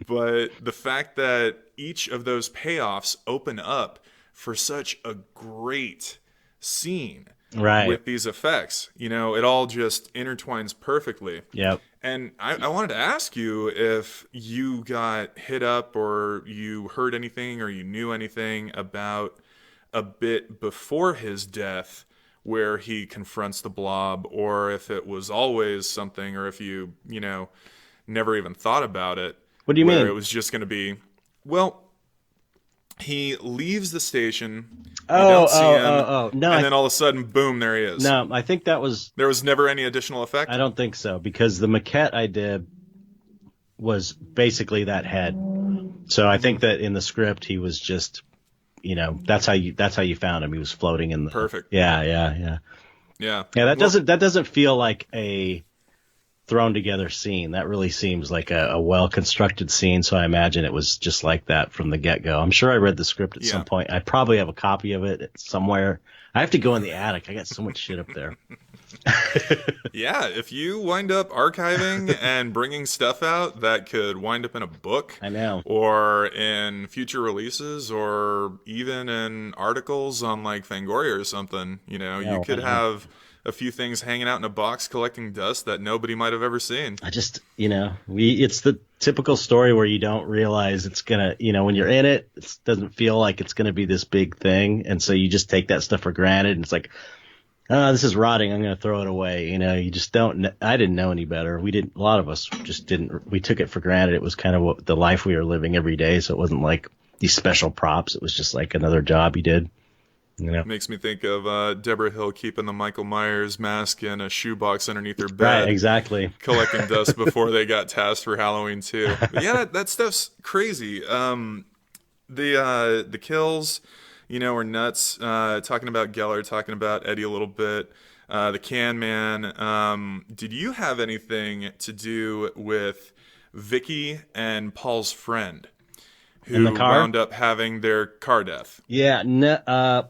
Speaker 1: but the fact that each of those payoffs open up for such a great scene with these effects, it all just intertwines perfectly.
Speaker 2: Yep.
Speaker 1: And I wanted to ask you if you got hit up or you heard anything or you knew anything about a bit before his death where he confronts the Blob, or if it was always something, or if you never even thought about it.
Speaker 2: What do you
Speaker 1: where
Speaker 2: mean?
Speaker 1: It was just going to be, well, he leaves the station, you
Speaker 2: Oh,
Speaker 1: don't see him,
Speaker 2: No,
Speaker 1: and then all of a sudden, boom, there he is.
Speaker 2: no, I think that was.
Speaker 1: There was never any additional effect?
Speaker 2: I don't think so, because the maquette I did was basically that head. So I think that in the script he was just, that's how you found him. He was floating in the.
Speaker 1: Perfect.
Speaker 2: Yeah.
Speaker 1: Yeah.
Speaker 2: Yeah, that doesn't feel like a thrown together scene. That really seems like a well constructed scene. So I imagine it was just like that from the get go. I'm sure I read the script at some point. I probably have a copy of it somewhere. I have to go in the attic. I got so much shit up there.
Speaker 1: Yeah, if you wind up archiving and bringing stuff out that could wind up in a book,
Speaker 2: I know,
Speaker 1: or in future releases, or even in articles on like Fangoria or something, you could have a few things hanging out in a box collecting dust that nobody might have ever seen.
Speaker 2: I just, it's the typical story where you don't realize it's gonna, when you're in it, it doesn't feel like it's gonna be this big thing, and so you just take that stuff for granted, and it's like, oh, this is rotting, I'm gonna throw it away. You just don't. I didn't know any better. We didn't. A lot of us just didn't. We took it for granted. It was kind of the life we were living every day, so it wasn't like these special props. It was just like another job you did.
Speaker 1: Makes me think of Deborah Hill keeping the Michael Myers mask in a shoebox underneath her bed.
Speaker 2: Right, exactly.
Speaker 1: Collecting dust before they got tasked for Halloween too. But yeah, that stuff's crazy. The kills, were nuts. Talking about Geller, talking about Eddie a little bit. The Can Man. Did you have anything to do with Vicky and Paul's friend, who wound up having their car death?
Speaker 2: Yeah, no.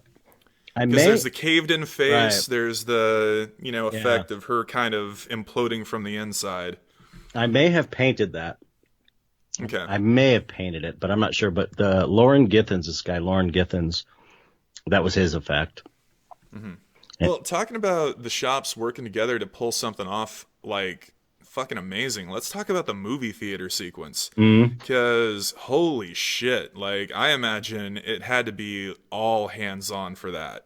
Speaker 2: Because
Speaker 1: there's the caved-in face,
Speaker 2: right.
Speaker 1: There's the effect of her kind of imploding from the inside.
Speaker 2: I may have painted that.
Speaker 1: Okay.
Speaker 2: I may have painted it, but I'm not sure. But Lauren Githens, that was his effect.
Speaker 1: Mm-hmm. Well, talking about the shops working together to pull something off like fucking amazing, let's talk about the movie theater sequence. Because holy shit, like I imagine it had to be all hands on for that.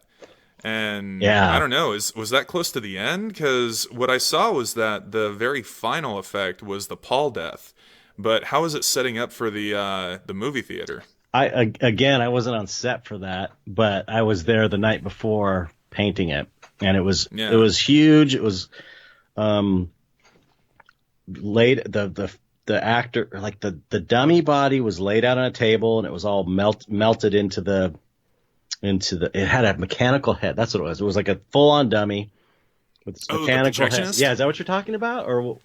Speaker 1: And I don't know, was that close to the end? Because what I saw was that the very final effect was the Paul death. But how is it setting up for the movie theater?
Speaker 2: I wasn't on set for that, but I was there the night before painting it, and it was huge. It was laid the actor, like the dummy body was laid out on a table, and it was all melted into the it had a mechanical head. That's what it was. It was like a full on dummy with this mechanical head. Yeah, is that what you're talking about, or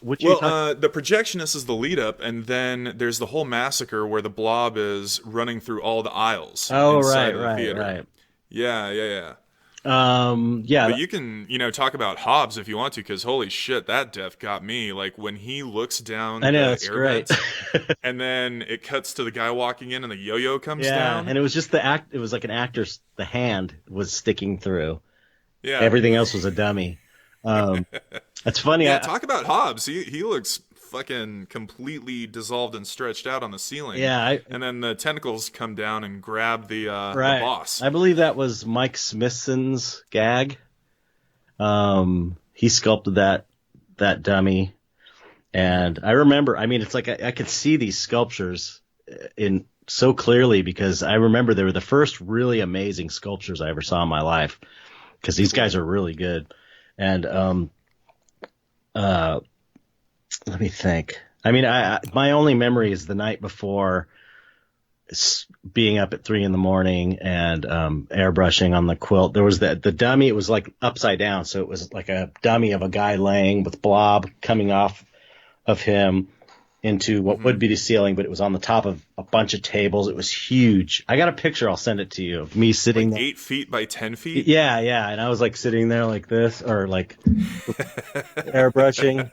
Speaker 2: which?
Speaker 1: The projectionist is the lead up, and then there's the whole massacre where the Blob is running through all the aisles.
Speaker 2: Oh,
Speaker 1: inside
Speaker 2: right.
Speaker 1: Yeah.
Speaker 2: Yeah.
Speaker 1: But you can, talk about Hobbs if you want to, because holy shit, that death got me. Like when he looks down
Speaker 2: I know,
Speaker 1: the
Speaker 2: it's
Speaker 1: air
Speaker 2: great.
Speaker 1: vent, and then it cuts to the guy walking in and the yo-yo comes down.
Speaker 2: And it was just it was like an actor's, the hand was sticking through.
Speaker 1: Yeah.
Speaker 2: Everything else was a dummy. That's funny.
Speaker 1: Yeah, talk about Hobbs. He looks fucking completely dissolved and stretched out on the ceiling.
Speaker 2: Yeah.
Speaker 1: And then the tentacles come down and grab the boss.
Speaker 2: I believe that was Mike Smithson's gag. He sculpted that dummy. And I remember, it's like I could see these sculptures in so clearly, because I remember they were the first really amazing sculptures I ever saw in my life, because these guys are really good. And let me think. My only memory is the night before, being up at 3 a.m. and airbrushing on the quilt. There was the dummy. It was like upside down, so it was like a dummy of a guy laying with Blob coming off of him into what would be the ceiling, but it was on the top of a bunch of tables. It was huge. I got a picture. I'll send it to you of me sitting
Speaker 1: like 8 feet by 10 feet.
Speaker 2: Yeah. And I was like sitting there like this, or like airbrushing,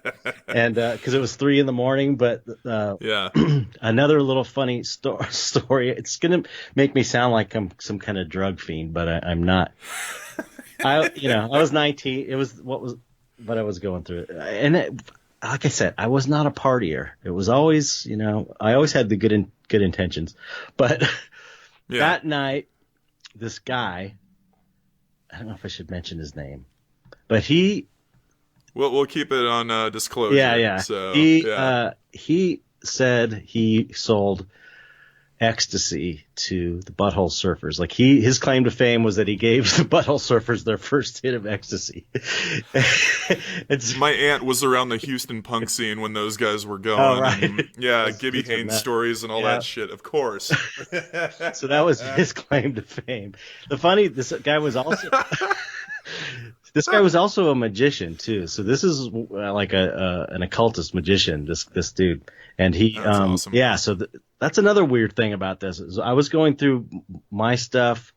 Speaker 2: and because it was 3 a.m. But another little funny story. It's gonna make me sound like I'm some kind of drug fiend, but I'm not. I was 19. It was what I was going through, and like I said, I was not a partier. It was always, I always had the good intentions. But that night, this guy I don't know if I should mention his name, but he.
Speaker 1: We'll keep it on disclosure.
Speaker 2: Yeah.
Speaker 1: So
Speaker 2: he said he sold ecstasy to the Butthole Surfers. Like his claim to fame was that he gave the Butthole Surfers their first hit of ecstasy.
Speaker 1: My aunt was around the Houston punk scene when those guys were going.
Speaker 2: Oh, right.
Speaker 1: And, Gibby Haynes stories and all that shit, of course.
Speaker 2: So that was his claim to fame. This guy was also a magician too. So this is like an occultist magician. This dude, and he,
Speaker 1: That's awesome.
Speaker 2: yeah. So that's another weird thing about this. Is I was going through my stuff,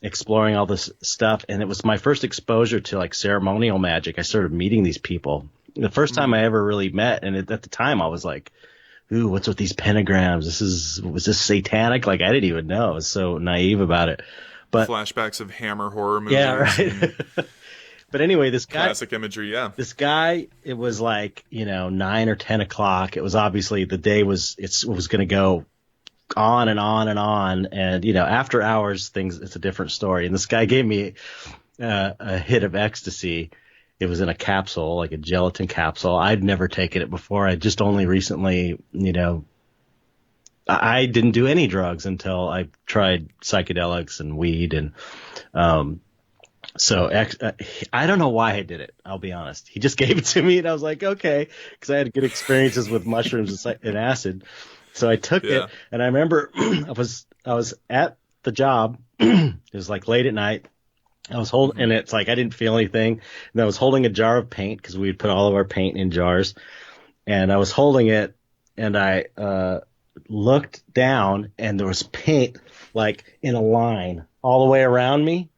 Speaker 2: exploring all this stuff, and it was my first exposure to like ceremonial magic. I started meeting these people. The first time I ever really met, and at the time I was like, "Ooh, what's with these pentagrams? Was this satanic?" Like I didn't even know. I was so naive about it. But
Speaker 1: flashbacks of Hammer horror movies.
Speaker 2: Yeah, right. But anyway, this guy,
Speaker 1: classic imagery, yeah. This
Speaker 2: guy, it was like 9 or 10 o'clock. It was obviously the day was going to go on and on and on, and after hours it's a different story. And this guy gave me a hit of ecstasy. It was in a capsule, like a gelatin capsule. I'd never taken it before. I just only recently, I didn't do any drugs until I tried psychedelics and weed, and so I don't know why I did it. I'll be honest. He just gave it to me, and I was like, okay, because I had good experiences with mushrooms and acid. So I took it, and I remember I was at the job. It was like late at night. I was holding, and it's like I didn't feel anything, and I was holding a jar of paint because we'd put all of our paint in jars, and I was holding it, and I looked down, and there was paint like in a line all the way around me.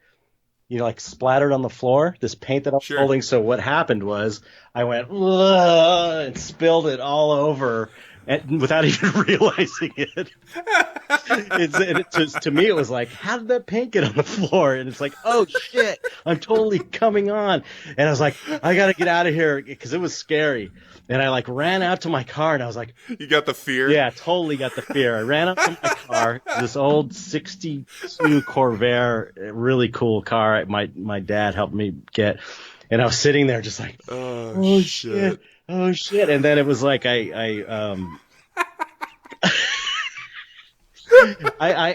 Speaker 2: Like splattered on the floor, this paint that I was holding. So what happened was I went and spilled it all over without even realizing it. To me, it was like, how did that paint get on the floor? And it's like, oh shit, I'm totally coming on. And I was like, I got to get out of here because it was scary. And I like ran out to my car, and I was like,
Speaker 1: you got the fear?
Speaker 2: Yeah, totally got the fear. I ran out to my car, this old 62 Corvair, really cool car my dad helped me get. And I was sitting there just like, oh shit. Oh shit. And then it was like I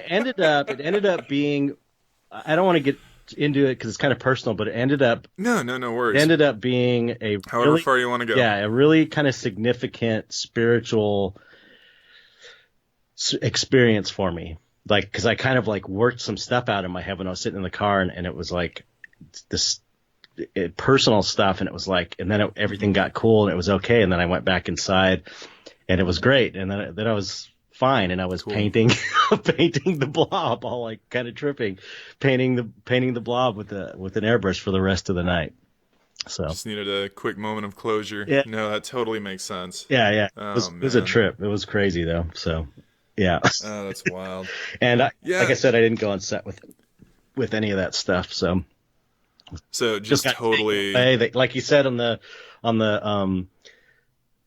Speaker 2: ended up being, I don't want to get into it because it's kind of personal, but it ended up
Speaker 1: no worries.
Speaker 2: It ended up being
Speaker 1: however
Speaker 2: really,
Speaker 1: far you want to go.
Speaker 2: Yeah, a really kind of significant spiritual experience for me. Like, because I kind of like worked some stuff out in my head when I was sitting in the car, and it was like this personal stuff, and it was like, and then everything got cool, and it was okay, and then I went back inside, and it was great, and then I was fine, and I was painting the blob, all like kind of tripping, painting the blob with an airbrush for the rest of the night. So
Speaker 1: just needed a quick moment of closure.
Speaker 2: Yeah.
Speaker 1: No, that totally makes sense.
Speaker 2: Yeah.
Speaker 1: Oh,
Speaker 2: it was a trip. It was crazy though. So yeah.
Speaker 1: Oh, that's wild.
Speaker 2: And like I said, I didn't go on set with any of that stuff. So
Speaker 1: just totally
Speaker 2: like you said on the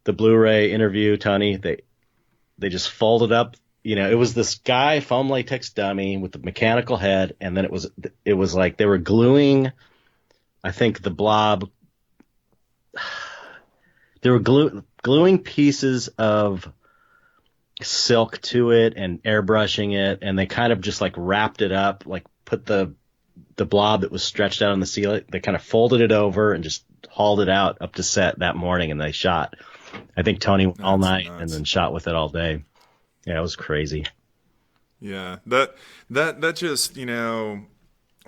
Speaker 2: Blu-ray interview, Tony, they just folded up, it was this guy, foam latex dummy with the mechanical head. And then it was like they were gluing, I think, the blob. They were gluing pieces of silk to it and airbrushing it. And they kind of just like wrapped it up, like put the blob that was stretched out on the ceiling. They kind of folded it over and just hauled it out up to set that morning. And they shot. I think Tony went all night and then shot with it all day. Yeah, it was crazy.
Speaker 1: Yeah, that just,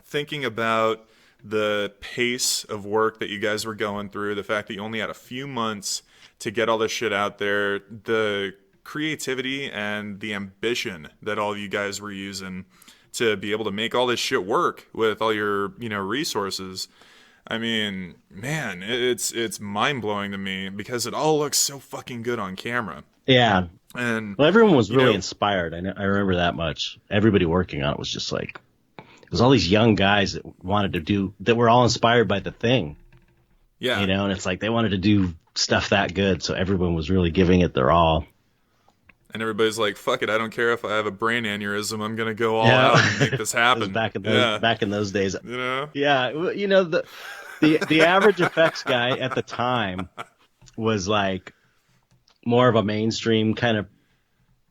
Speaker 1: thinking about the pace of work that you guys were going through, the fact that you only had a few months to get all this shit out there, the creativity and the ambition that all of you guys were using to be able to make all this shit work with all your, resources. I mean, man, it's mind-blowing to me because it all looks so fucking good on camera.
Speaker 2: Yeah.
Speaker 1: And
Speaker 2: everyone was really inspired. I remember that much. Everybody working on it was just like, it was all these young guys that were all inspired by The Thing.
Speaker 1: Yeah.
Speaker 2: And it's like they wanted to do stuff that good, so everyone was really giving it their all.
Speaker 1: And everybody's like, "Fuck it, I don't care if I have a brain aneurysm. I'm gonna go all
Speaker 2: Yeah.
Speaker 1: out and make this
Speaker 2: It was
Speaker 1: happen." Yeah,
Speaker 2: back in those days.
Speaker 1: you know.
Speaker 2: Yeah, the average effects guy at the time was like more of a mainstream kind of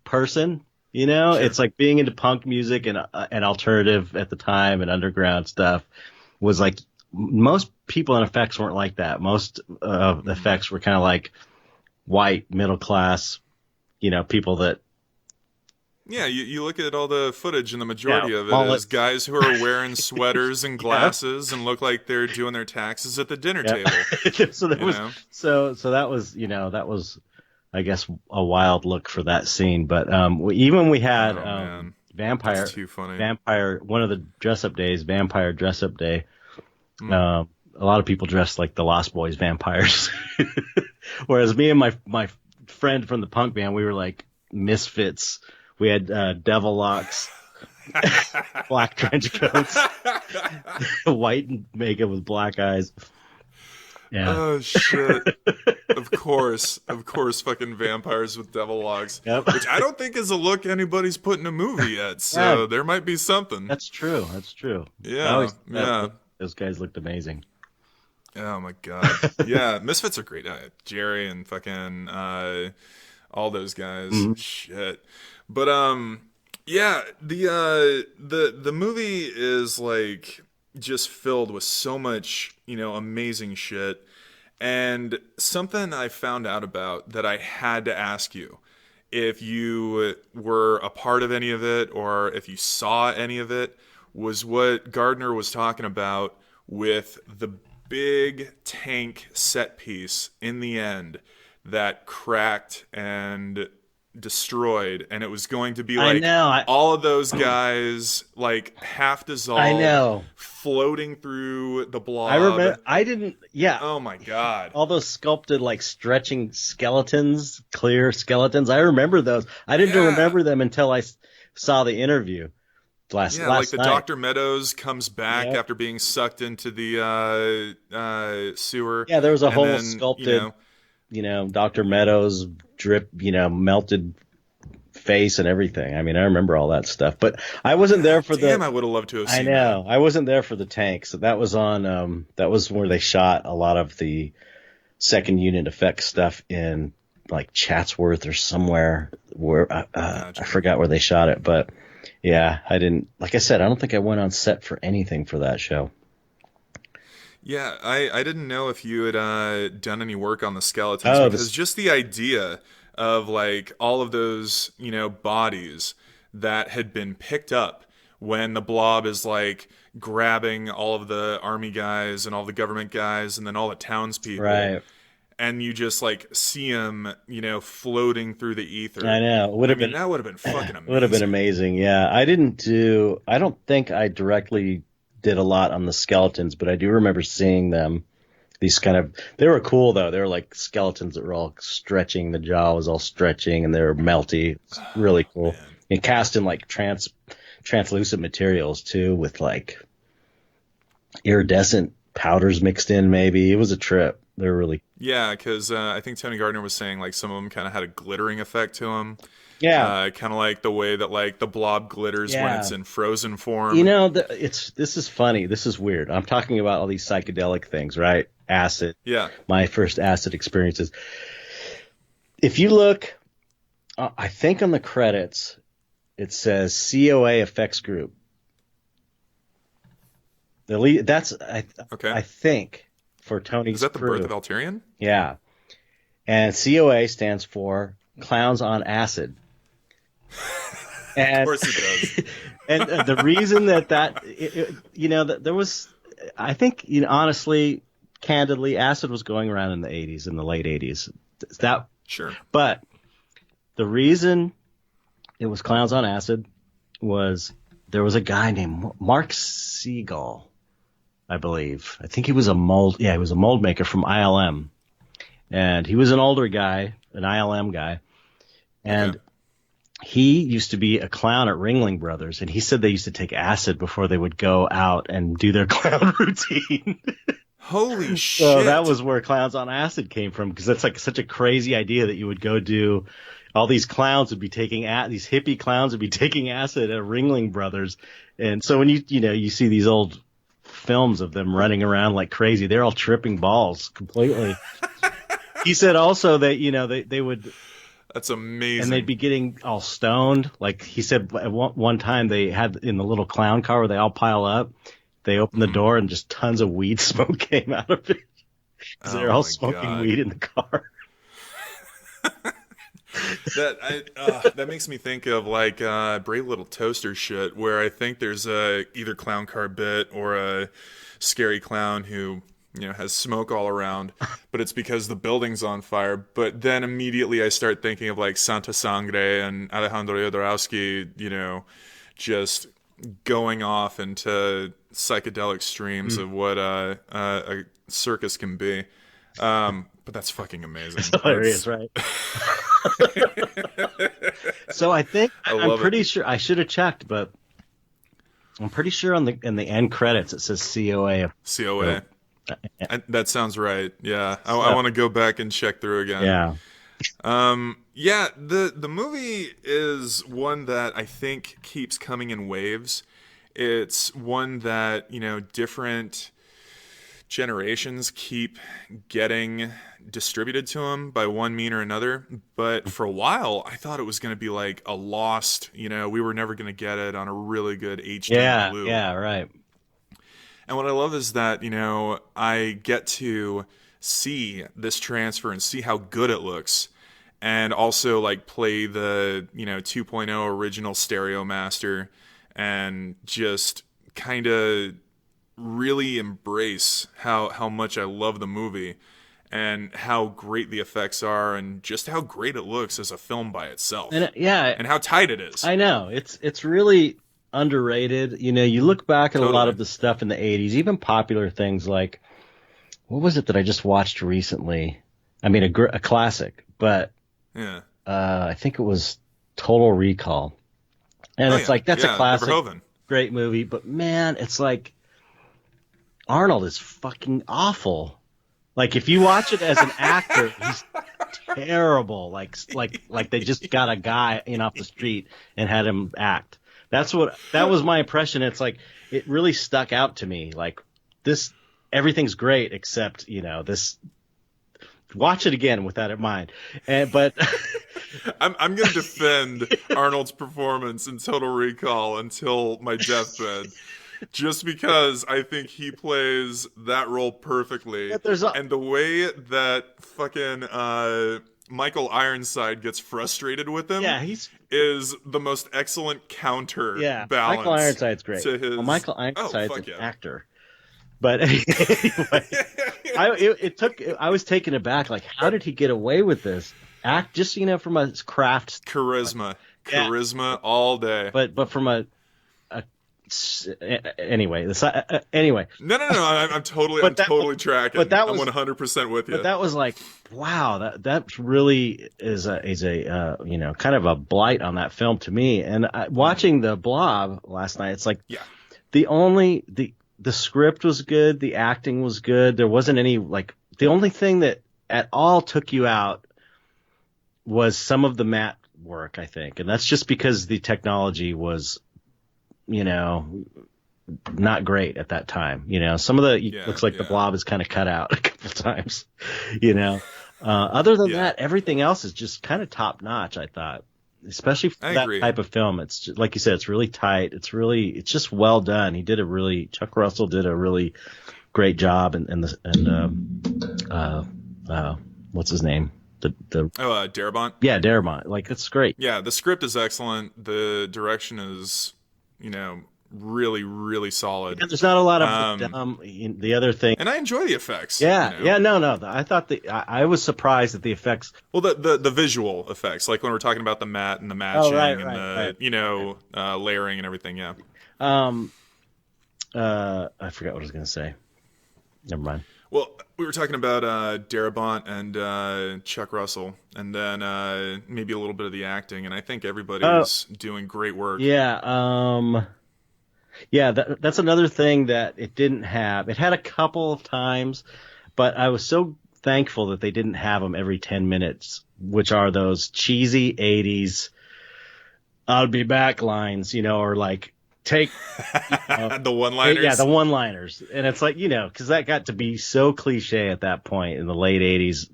Speaker 2: person.
Speaker 1: Sure.
Speaker 2: It's like being into punk music and alternative at the time and underground stuff was like most people in effects weren't like that. Most of the effects were kind of like white middle class, people that
Speaker 1: Yeah, you look at all the footage, and the majority of it is
Speaker 2: mullets.
Speaker 1: guys who are wearing sweaters and glasses and look like they're doing their taxes at the dinner
Speaker 2: Yeah.
Speaker 1: table.
Speaker 2: so that
Speaker 1: You
Speaker 2: was
Speaker 1: know?
Speaker 2: so that was I guess a wild look for that scene. But we had
Speaker 1: Oh man,
Speaker 2: vampire
Speaker 1: that's too funny.
Speaker 2: one of the dress up days, vampire dress up day.
Speaker 1: Mm.
Speaker 2: A lot of people dressed like the Lost Boys vampires, whereas me and my friend from the punk band, we were like misfits. We had devil locks, black trench coats, white makeup with black eyes. Yeah.
Speaker 1: Oh shit! Of course, fucking vampires with devil logs,
Speaker 2: Yep.
Speaker 1: which I don't think is a look anybody's put in a movie yet. So
Speaker 2: Yeah.
Speaker 1: there might be something.
Speaker 2: That's true.
Speaker 1: Yeah, yeah.
Speaker 2: Those guys looked amazing.
Speaker 1: Oh my god. Yeah, Misfits are great. Jerry and fucking all those guys.
Speaker 2: Mm-hmm.
Speaker 1: Shit. But yeah, the movie is like just filled with so much, amazing shit. And something I found out about that I had to ask you if you were a part of any of it or if you saw any of it was what Gardner was talking about with the big tank set piece in the end that cracked and destroyed, and it was going to be
Speaker 2: I
Speaker 1: like
Speaker 2: know.
Speaker 1: all of those guys like half dissolved,
Speaker 2: I know.
Speaker 1: floating through the blob.
Speaker 2: I remember. I didn't. Yeah.
Speaker 1: Oh my god.
Speaker 2: All those sculpted, like stretching skeletons, clear skeletons. I remember those. I didn't
Speaker 1: Yeah.
Speaker 2: remember them until I saw the interview last
Speaker 1: Like the
Speaker 2: night.
Speaker 1: Dr. Meadows comes back
Speaker 2: Yep.
Speaker 1: after being sucked into the sewer.
Speaker 2: Yeah, there was a
Speaker 1: and
Speaker 2: whole
Speaker 1: then,
Speaker 2: sculpted, Dr. Meadows drip, melted face and everything. I mean, I remember all that stuff, but I wasn't there for
Speaker 1: Damn, I would have loved to have
Speaker 2: I
Speaker 1: seen
Speaker 2: know. I wasn't there for the tanks. That was on. That was where they shot a lot of the second unit effects stuff in like Chatsworth or somewhere where I forgot where they shot it. But yeah, I didn't. Like I said, I don't think I went on set for anything for that show.
Speaker 1: Yeah, I didn't know if you had done any work on the skeletons because just the idea of like all of those, bodies that had been picked up when the blob is like grabbing all of the army guys and all the government guys and then all the townspeople.
Speaker 2: Right.
Speaker 1: And you just like see them, floating through the ether.
Speaker 2: I know. That would have been
Speaker 1: fucking amazing.
Speaker 2: Would have been amazing. Yeah. I don't think I directly did a lot on the skeletons, but I do remember seeing them. They were cool though. They were like skeletons that were all stretching. The jaw was all stretching and they were melty. It's really cool.
Speaker 1: Man.
Speaker 2: And cast in like translucent materials too, with like iridescent powders mixed in maybe. It was a trip. They were really
Speaker 1: Yeah, because I think Tony Gardner was saying like some of them kind of had a glittering effect to them.
Speaker 2: Yeah.
Speaker 1: Kind of like the way that like the blob glitters when it's in frozen form.
Speaker 2: This is funny. This is weird. I'm talking about all these psychedelic things, right? Acid.
Speaker 1: Yeah.
Speaker 2: My first acid experiences. If you look, I think on the credits, it says COA Effects Group. That's I think for Tony's
Speaker 1: Is that the
Speaker 2: crew.
Speaker 1: Birth of Alterian?
Speaker 2: Yeah. And COA stands for Clowns on Acid. And,
Speaker 1: of course it does.
Speaker 2: And the reason that there was, I think, honestly, candidly, acid was going around in the 80s, in the late 80s.
Speaker 1: Sure.
Speaker 2: But the reason it was Clowns on Acid was there was a guy named Mark Siegel, I believe. I think he was a mold maker from ILM. And he was an older guy, an ILM guy. And he used to be a clown at Ringling Brothers, and he said they used to take acid before they would go out and do their clown routine.
Speaker 1: Holy shit.
Speaker 2: So that was where Clowns on Acid came from, because that's like such a crazy idea that you would go do all these clowns would be these hippie clowns would be taking acid at Ringling Brothers. And so when you see these old films of them running around like crazy, they're all tripping balls completely. He said also that, they would.
Speaker 1: That's amazing.
Speaker 2: And they'd be getting all stoned. Like he said, at one time they had in the little clown car where they all pile up. They opened the door and just tons of weed smoke came out of it. Because they're all smoking weed in the car.
Speaker 1: That makes me think of like Brave Little Toaster shit, where I think there's a either clown car bit or a scary clown who has smoke all around, but it's because the building's on fire. But then immediately I start thinking of like Santa Sangre and Alejandro Jodorowsky, just going off into psychedelic streams of what a circus can be. But that's fucking amazing.
Speaker 2: It's hilarious, right? So I think I'm pretty sure I should have checked, but I'm pretty sure in the end credits it says COA.
Speaker 1: COA. That sounds right. Yeah, I want to go back and check through again.
Speaker 2: Yeah.
Speaker 1: The movie is one that I think keeps coming in waves. It's one that different generations keep getting distributed to them by one mean or another. But for a while, I thought it was going to be like a lost. We were never going to get it on a really good HD Blue.
Speaker 2: Yeah, right.
Speaker 1: And what I love is that, I get to see this transfer and see how good it looks. And also, like, play the, 2.0 original Stereo Master and just kind of really embrace how much I love the movie and how great the effects are and just how great it looks as a film by itself. And how tight it is.
Speaker 2: I know. It's really underrated. You look back at a lot of the stuff in the 80s, even popular things like, what was it that I just watched recently? I mean, a classic, but I think it was Total Recall. And it's like, that's a classic,
Speaker 1: Verhoeven.
Speaker 2: Great movie, but man, it's like Arnold is fucking awful. Like, if you watch it as an actor, he's terrible. Like they just got a guy off the street and had him act. That was my impression. It's like, it really stuck out to me. Like, everything's great except, this. Watch it again with that in mind. But
Speaker 1: I'm going to defend Arnold's performance in Total Recall until my deathbed, just because I think he plays that role perfectly. And the way that fucking Michael Ironside gets frustrated with him is the most excellent counter balance.
Speaker 2: Michael Ironside's great. Michael Ironside's an actor. But anyway, I was taken aback. Like, how did he get away with this? Act just from a craft,
Speaker 1: charisma all day.
Speaker 2: But from anyway.
Speaker 1: No. I'm totally tracking.
Speaker 2: But that was,
Speaker 1: I'm 100% with you.
Speaker 2: But that was like, wow, that really is a kind of a blight on that film to me. And watching the Blob last night, it's like the script was good. The acting was good. There wasn't any, the only thing that at all took you out was some of the matte work, I think. And that's just because the technology was, not great at that time. Some of looks like the Blob is kind of cut out a couple times, Other than that, everything else is just kind of top notch, I thought. Especially for that type of film. It's just, like you said, it's really tight. It's just well done. Chuck Russell did a really great job. What's his name?
Speaker 1: Darabont.
Speaker 2: Yeah, Darabont. Like, it's great.
Speaker 1: Yeah, the script is excellent. The direction is, really, really solid.
Speaker 2: Yeah, there's not a lot of the other thing.
Speaker 1: And I enjoy the effects.
Speaker 2: Yeah, no. I thought I was surprised at the effects.
Speaker 1: Well, the visual effects, like when we're talking about the matte and the matching layering and everything. Yeah.
Speaker 2: I forgot what I was going to say. Never mind.
Speaker 1: Well, we were talking about Darabont and Chuck Russell, and then maybe a little bit of the acting, and I think everybody's doing great work.
Speaker 2: Yeah. That's another thing that it didn't have. It had a couple of times, but I was so thankful that they didn't have them every 10 minutes, which are those cheesy 80s "I'll be back" lines, or like take
Speaker 1: the one-liners.
Speaker 2: Yeah, the one-liners. And it's like, because that got to be so cliche at that point in the late 80s.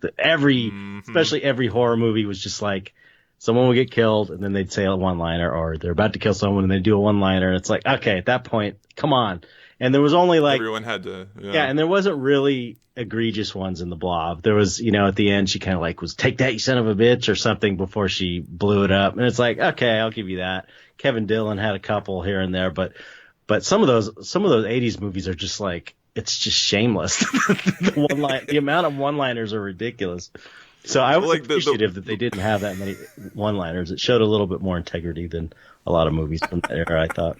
Speaker 2: Especially every horror movie was just like someone would get killed and then they'd say a one-liner, or they're about to kill someone and they do a one-liner. And it's like, okay, at that point, come on. And there was only like
Speaker 1: everyone had to.
Speaker 2: Yeah, and there wasn't really egregious ones in the Blob. There was, at the end she kind of like was "Take that, you son of a bitch" or something before she blew it up. And it's like, okay, I'll give you that. Kevin Dillon had a couple here and there, but some of those 80s movies are just like, it's just shameless. The amount of one-liners are ridiculous. So I was appreciative that they didn't have that many one-liners. It showed a little bit more integrity than a lot of movies from that era, I thought.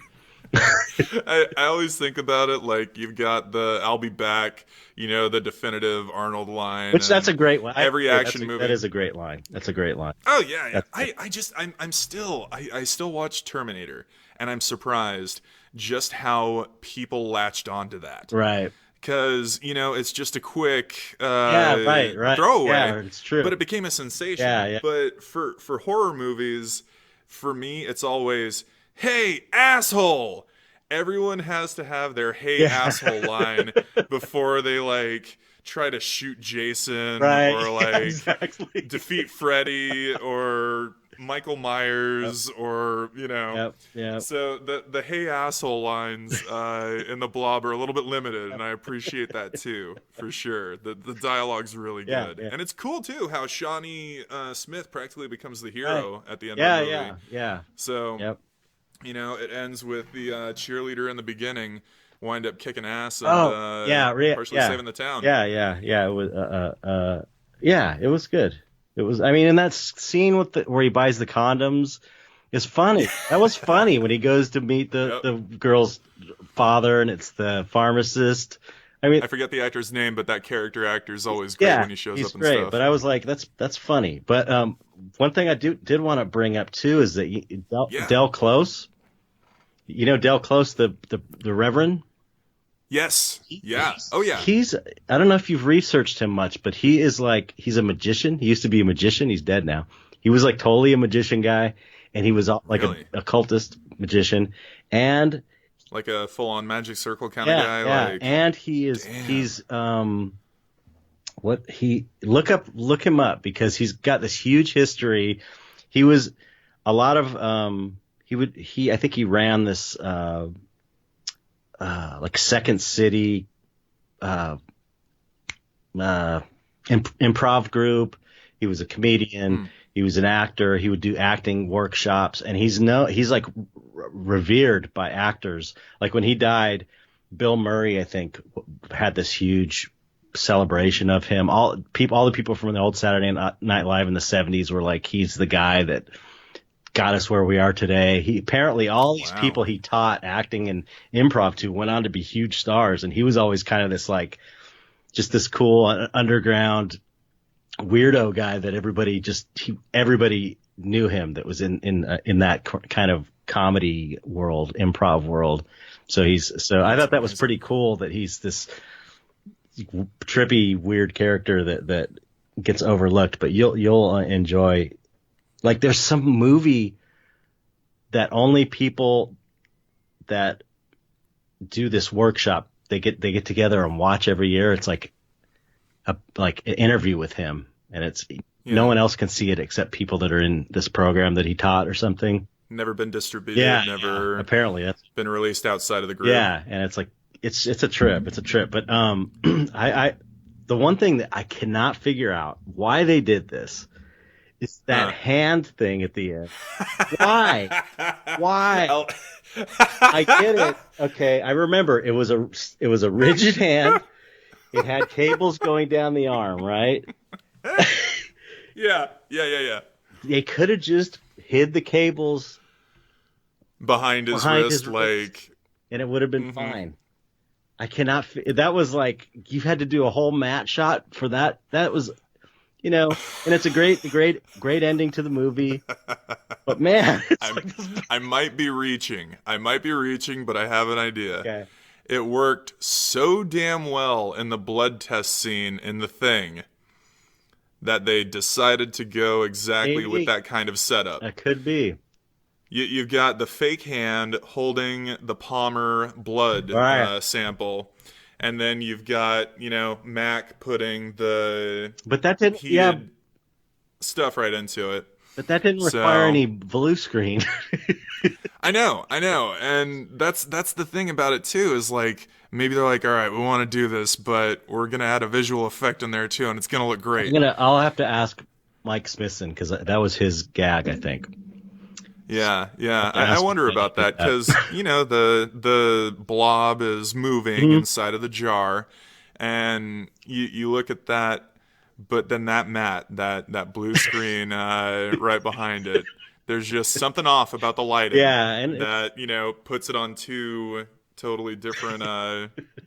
Speaker 1: I always think about it like you've got the "I'll be back," the definitive Arnold line.
Speaker 2: Which that's a great one.
Speaker 1: Every action movie.
Speaker 2: That is a great line. That's a great line.
Speaker 1: Oh yeah. I still watch Terminator, and I'm surprised just how people latched onto that.
Speaker 2: Right.
Speaker 1: Because, it's just a quick
Speaker 2: right.
Speaker 1: throwaway.
Speaker 2: Yeah, it's true.
Speaker 1: But it became a sensation.
Speaker 2: Yeah.
Speaker 1: But for horror movies, for me, it's always, "Hey, asshole!" Everyone has to have their "Hey, asshole" line before they, like, try to shoot Jason or, like, defeat Freddy or Michael Myers or,
Speaker 2: Yep.
Speaker 1: So the "Hey, asshole" lines in the Blob are a little bit limited, and I appreciate that, too, for sure. The dialogue's really good.
Speaker 2: Yeah.
Speaker 1: And it's cool, too, how Shawnee Smith practically becomes the hero at the end of the movie.
Speaker 2: Yeah.
Speaker 1: So...
Speaker 2: Yep.
Speaker 1: it ends with the cheerleader in the beginning wind up kicking ass and partially saving the town.
Speaker 2: Yeah. It was it was good. It was. I mean, and that scene where he buys the condoms is funny. That was funny when he goes to meet the girl's father, and it's the pharmacist. I mean,
Speaker 1: I forget the actor's name, but that character actor is always great when he shows up and
Speaker 2: great,
Speaker 1: stuff.
Speaker 2: But I was like, that's funny. But one thing I did want to bring up too is that Del Close, Del Close, the Reverend.
Speaker 1: Yes. Yeah.
Speaker 2: He's, I don't know if you've researched him much, but he's a magician. He used to be a magician. He's dead now. He was like totally a magician guy, and he was like an occultist magician, and
Speaker 1: like a full-on magic circle kind of guy.
Speaker 2: Yeah.
Speaker 1: Like,
Speaker 2: and look him up because he's got this huge history. He was a lot of I think he ran this like Second City improv group. He was a comedian. He was an actor. He would do acting workshops, and he's like revered by actors. Like when he died, Bill Murray, I think, had this huge celebration of him. All the people from the old Saturday Night Live in the 70s were like, he's the guy that got us where we are today. He apparently all these people he taught acting and improv to went on to be huge stars, and he was always kind of this like just this cool underground weirdo guy that everybody knew him that was in that kind of comedy world, improv world. So I thought that was pretty cool that he's this trippy weird character that gets overlooked, but you'll enjoy. Like there's some movie that only people that do this workshop they get together and watch every year. It's like an interview with him, and it's no one else can see it except people that are in this program that he taught or something.
Speaker 1: Never been distributed.
Speaker 2: Apparently that's
Speaker 1: been released outside of the group.
Speaker 2: Yeah, and it's like it's a trip. It's a trip. But I the one thing that I cannot figure out why they did this is that hand thing at the end. Why? Why? I get it. Okay, I remember it was a rigid hand. It had cables going down the arm, right?
Speaker 1: Yeah.
Speaker 2: They could have just hid the cables
Speaker 1: behind his wrist,
Speaker 2: and it would have been fine. I cannot. That was like you had to do a whole matte shot for that. That was, and it's a great ending to the movie. But man,
Speaker 1: I might be reaching, but I have an idea.
Speaker 2: Okay.
Speaker 1: It worked so damn well in the blood test scene in The Thing that they decided to go exactly with
Speaker 2: Maybe.
Speaker 1: that kind of setup.
Speaker 2: That could be.
Speaker 1: You've got the fake hand holding the Palmer blood
Speaker 2: Right.
Speaker 1: sample, and then you've got, Mac putting the
Speaker 2: But that didn't. Yeah.
Speaker 1: heated stuff right into it.
Speaker 2: But that didn't require
Speaker 1: So
Speaker 2: any blue screen.
Speaker 1: I know, and that's the thing about it too, is like maybe they're like, all right, we want to do this, but we're gonna add a visual effect in there too, and it's gonna look great.
Speaker 2: I'll have to ask Mike Smithson because that was his gag, I think.
Speaker 1: Yeah, yeah. I
Speaker 2: Ask
Speaker 1: wonder
Speaker 2: him
Speaker 1: about that
Speaker 2: that.
Speaker 1: because the blob is moving
Speaker 2: Mhm.
Speaker 1: inside of the jar, and you look at that, but then that blue screen right behind it, there's just something off about the lighting.
Speaker 2: Yeah, and
Speaker 1: that puts it on two totally different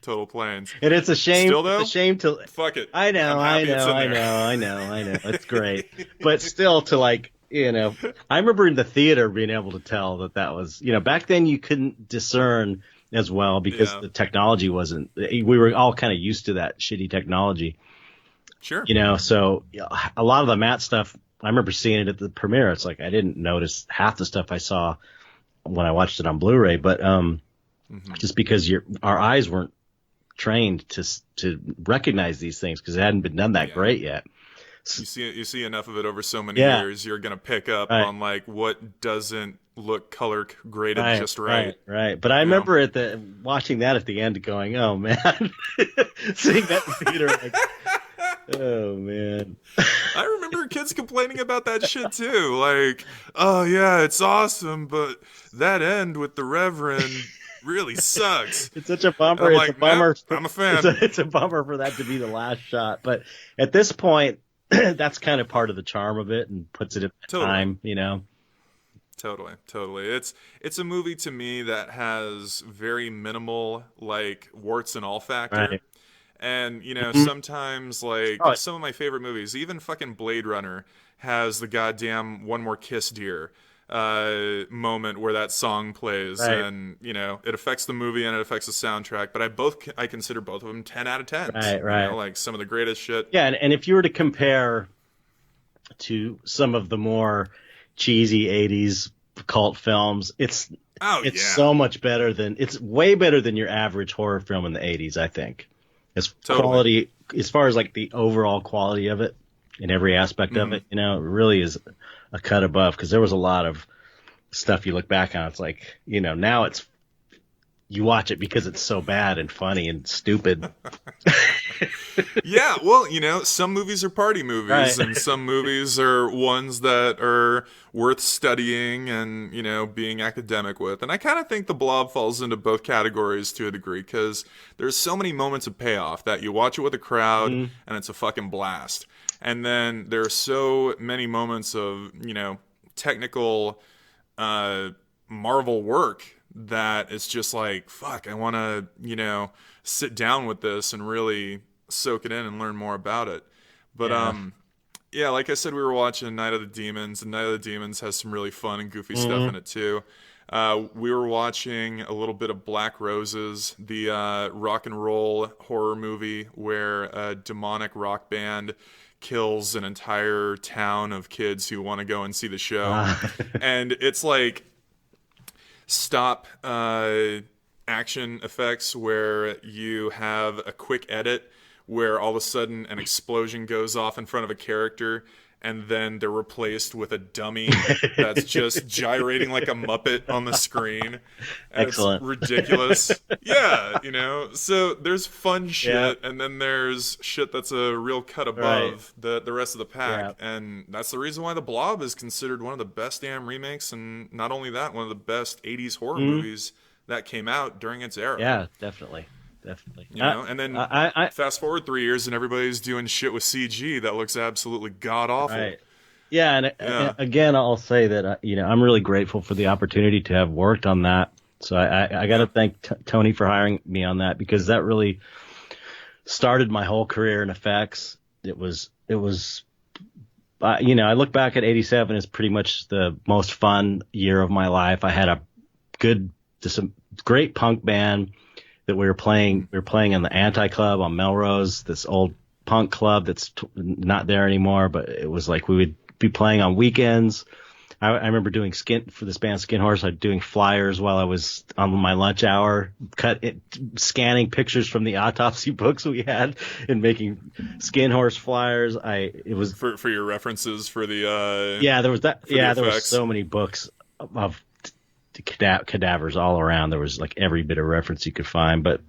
Speaker 1: total planes.
Speaker 2: it's a shame.
Speaker 1: Still though,
Speaker 2: It's a shame to.
Speaker 1: fuck it.
Speaker 2: I know,
Speaker 1: I'm happy it's in
Speaker 2: I
Speaker 1: there.
Speaker 2: know. It's great, but still, to like, I remember in the theater being able to tell that was, back then you couldn't discern as well because
Speaker 1: Yeah.
Speaker 2: the technology wasn't. We were all kind of used to that shitty technology,
Speaker 1: Sure.
Speaker 2: So a lot of the Matt stuff. I remember seeing it at the premiere. It's like I didn't notice half the stuff I saw when I watched it on Blu-ray, but just because our eyes weren't trained to recognize these things because it hadn't been done that great yet.
Speaker 1: You see enough of it over so many
Speaker 2: Yeah.
Speaker 1: years, you're gonna pick up
Speaker 2: Right.
Speaker 1: on like what doesn't look color graded just right.
Speaker 2: Right. But I remember watching that at the end, going, "Oh man," seeing that in theater, like, "Oh man."
Speaker 1: I remember kids complaining about that shit too. Like, oh yeah, it's awesome, but that end with the Reverend really sucks.
Speaker 2: It's such a bummer.
Speaker 1: I'm
Speaker 2: It's
Speaker 1: like,
Speaker 2: a bummer.
Speaker 1: "Nope, I'm a fan."
Speaker 2: It's a bummer for that to be the last shot. But at this point, that's kind of part of the charm of it and puts it at the
Speaker 1: Totally.
Speaker 2: time,
Speaker 1: Totally. It's a movie to me that has very minimal like warts and all factor.
Speaker 2: Right.
Speaker 1: And
Speaker 2: Mhm.
Speaker 1: sometimes like
Speaker 2: Oh.
Speaker 1: some of my favorite movies, even fucking Blade Runner has the goddamn "One More Kiss, Dear" moment where that song plays,
Speaker 2: Right.
Speaker 1: and it affects the movie and it affects the soundtrack. But I consider both of them 10 out of 10.
Speaker 2: Right.
Speaker 1: Like some of the greatest shit.
Speaker 2: Yeah, and if you were to compare to some of the more cheesy '80s cult films, it's
Speaker 1: Oh
Speaker 2: it's
Speaker 1: yeah,
Speaker 2: so much better it's way better than your average horror film in the '80s, I think. As
Speaker 1: Totally.
Speaker 2: quality, as far as like the overall quality of it in every aspect of it, it really is a cut above because there was a lot of stuff you look back on. It's like, now you watch it because it's so bad and funny and stupid.
Speaker 1: Yeah, well, some movies are party movies,
Speaker 2: Right.
Speaker 1: and some movies are ones that are worth studying and, being academic with. And I kind of think The Blob falls into both categories to a degree, because there's so many moments of payoff that you watch it with a crowd, and it's a fucking blast. And then there are so many moments of, technical Marvel work that it's just like, fuck, I want to, sit down with this and really soak it in and learn more about it. But yeah, like I said, we were watching Night of the Demons, and Night of the Demons has some really fun and goofy stuff in it too. We were watching a little bit of Black Roses, the rock and roll horror movie where a demonic rock band kills an entire town of kids who want to go and see the show. And it's like stop action effects where you have a quick edit where all of a sudden an explosion goes off in front of a character, and then they're replaced with a dummy that's just gyrating like a Muppet on the screen. And
Speaker 2: Excellent.
Speaker 1: It's ridiculous. Yeah, so there's fun shit,
Speaker 2: Yeah.
Speaker 1: and then there's shit that's a real cut above the rest of the pack.
Speaker 2: Yeah.
Speaker 1: And that's the reason why The Blob is considered one of the best damn remakes, and not only that, one of the best 80s horror movies that came out during its era.
Speaker 2: Yeah, definitely.
Speaker 1: And then
Speaker 2: I
Speaker 1: fast forward 3 years and everybody's doing shit with CG that looks absolutely god awful.
Speaker 2: Right. Yeah, and again, I'll say that I'm really grateful for the opportunity to have worked on that. So I got to thank Tony for hiring me on that, because that really started my whole career in effects. It was I look back at '87 as pretty much the most fun year of my life. I had just a great punk band that we were playing in the Anti Club on Melrose, this old punk club that's not there anymore, but it was like we would be playing on weekends. I remember doing for this band Skin Horse. I was doing flyers while I was on my lunch hour, scanning pictures from the autopsy books we had and making Skin Horse flyers. It was
Speaker 1: for your references for the
Speaker 2: there was that. Yeah, there were
Speaker 1: effects.
Speaker 2: so many books of cadavers all around. There was like every bit of reference you could find. But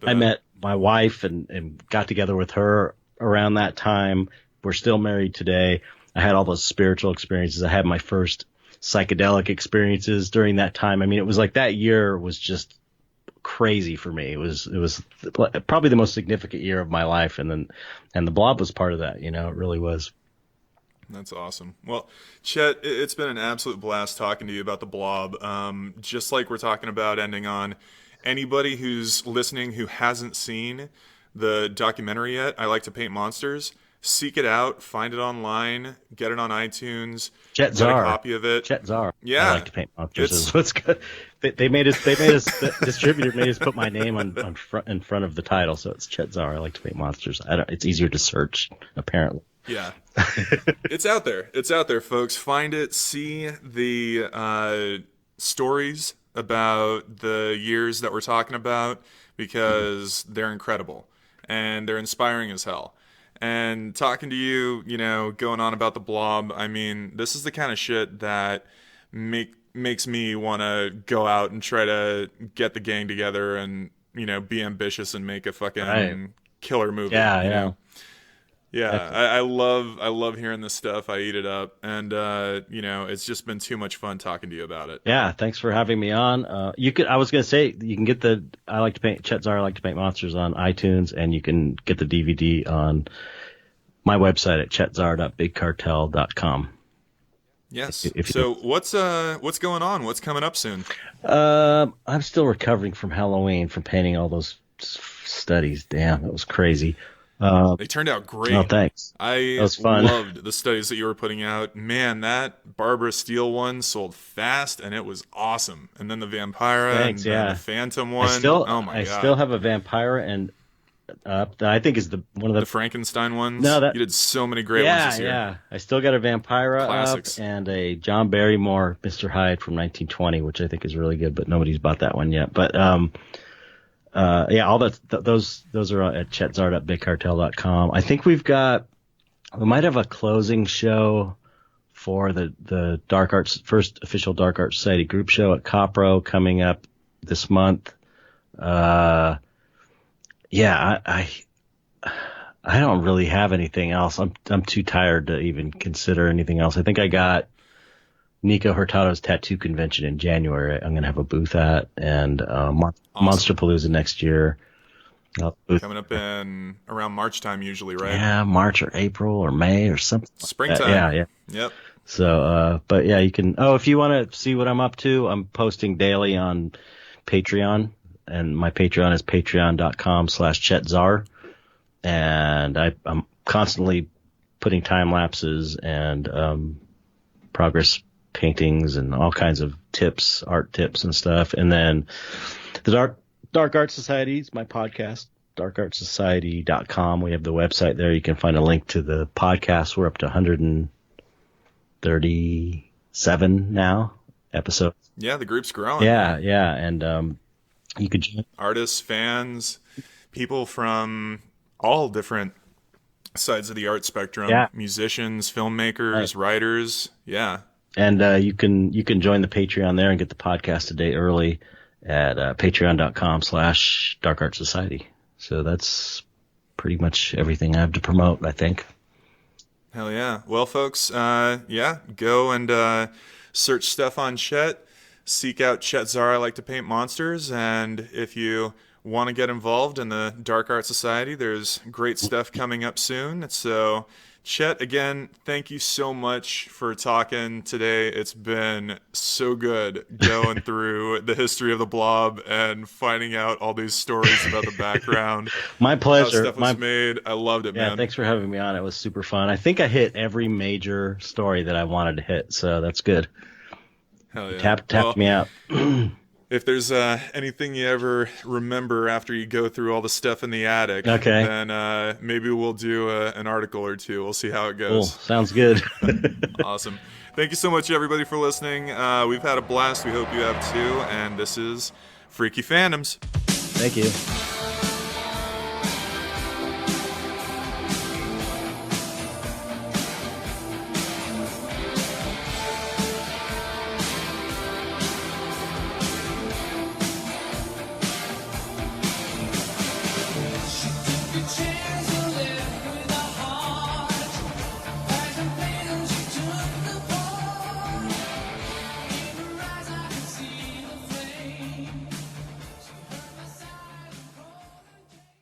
Speaker 2: I met my wife and got together with her around that time. We're still married today. I had all those spiritual experiences. I had my first psychedelic experiences during that time. I mean, it was like that year was just crazy for me. It was probably the most significant year of my life. And the Blob was part of that, it really was.
Speaker 1: That's awesome. Well, Chet, it's been an absolute blast talking to you about the Blob. Just like we're talking about ending on, anybody who's listening who hasn't seen the documentary yet, I Like to Paint Monsters, seek it out, find it online, get it on iTunes,
Speaker 2: Chet Zar.
Speaker 1: Get a copy of it.
Speaker 2: Chet Zar.
Speaker 1: Yeah.
Speaker 2: I Like to Paint Monsters is what's good. They made us, the distributor made us put my name in front of the title, so it's Chet Zar. I Like to Paint Monsters. It's easier to search, apparently.
Speaker 1: Yeah. It's out there. It's out there, folks. Find it. See the stories about the years that we're talking about, because they're incredible and they're inspiring as hell. And talking to you, going on about the Blob, I mean, this is the kind of shit that makes me want to go out and try to get the gang together and, be ambitious and make a fucking killer movie.
Speaker 2: Yeah.
Speaker 1: Yeah, I love hearing this stuff. I eat it up, and it's just been too much fun talking to you about it.
Speaker 2: Yeah, thanks for having me on. I was gonna say you can get the Chet Zar I Like to Paint Monsters on iTunes, and you can get the DVD on my website at chetzar.bigcartel.com.
Speaker 1: Yes. So what's going on? What's coming up soon?
Speaker 2: I'm still recovering from Halloween, from painting all those studies. Damn, that was crazy.
Speaker 1: They turned out great.
Speaker 2: Oh, thanks.
Speaker 1: I loved the studies that you were putting out. Man, that Barbara Steele one sold fast, and it was awesome. And then the Vampira the Phantom one. Oh my God.
Speaker 2: I still have a Vampira, and that I think is one of the
Speaker 1: Frankenstein ones.
Speaker 2: No,
Speaker 1: you did so many great ones this year.
Speaker 2: Yeah. I still got a Vampira
Speaker 1: Classics.
Speaker 2: up and a John Barrymore Mr. Hyde from 1920, which I think is really good, but nobody's bought that one yet. But all those are at chetzar.bigcartel.com. I think we might have a closing show for the Dark Arts, first official Dark Arts Society group show at Copro coming up this month. I don't really have anything else. I'm too tired to even consider anything else. I think I got Nico Hurtado's tattoo convention in January. I'm going to have a booth at, and awesome. Monsterpalooza next year.
Speaker 1: Coming up in around March time usually, right?
Speaker 2: Yeah, March or April or May or something.
Speaker 1: Springtime.
Speaker 2: Yeah.
Speaker 1: Yep.
Speaker 2: So, but yeah, you can. Oh, if you want to see what I'm up to, I'm posting daily on Patreon, and my Patreon is patreon.com/chetzar, and I'm constantly putting time lapses and progress paintings and all kinds of tips, art tips and stuff. And then the Dark Art Society is my podcast, darkartsociety.com. We have the website there. You can find a link to the podcast. We're up to 137 now episodes.
Speaker 1: Yeah, the group's growing.
Speaker 2: Yeah. And you could join.
Speaker 1: Artists, fans, people from all different sides of the art spectrum.
Speaker 2: Yeah.
Speaker 1: Musicians, filmmakers, writers. Yeah.
Speaker 2: And you can join the Patreon there and get the podcast a day early at patreon.com/darkartsociety. So that's pretty much everything I have to promote, I think.
Speaker 1: Hell yeah. Well, folks, go and search stuff on Chet. Seek out Chet Zar I Like to Paint Monsters. And if you want to get involved in the Dark Art Society, there's great stuff coming up soon. So, Chet, again, thank you so much for talking today. It's been so good going through the history of the Blob and finding out all these stories about the background.
Speaker 2: My pleasure.
Speaker 1: How stuff was made. I loved it, man.
Speaker 2: Thanks for having me on. It was super fun. I think I hit every major story that I wanted to hit, so that's good.
Speaker 1: Hell yeah.
Speaker 2: Tapped me out.
Speaker 1: If there's anything you ever remember after you go through all the stuff in the attic,
Speaker 2: Okay.
Speaker 1: then maybe we'll do an article or two. We'll see how it
Speaker 2: Cool.
Speaker 1: goes.
Speaker 2: Sounds good.
Speaker 1: Awesome. Thank you so much, everybody, for listening. We've had a blast. We hope you have too. And this is Freaky Fandoms.
Speaker 2: Thank you.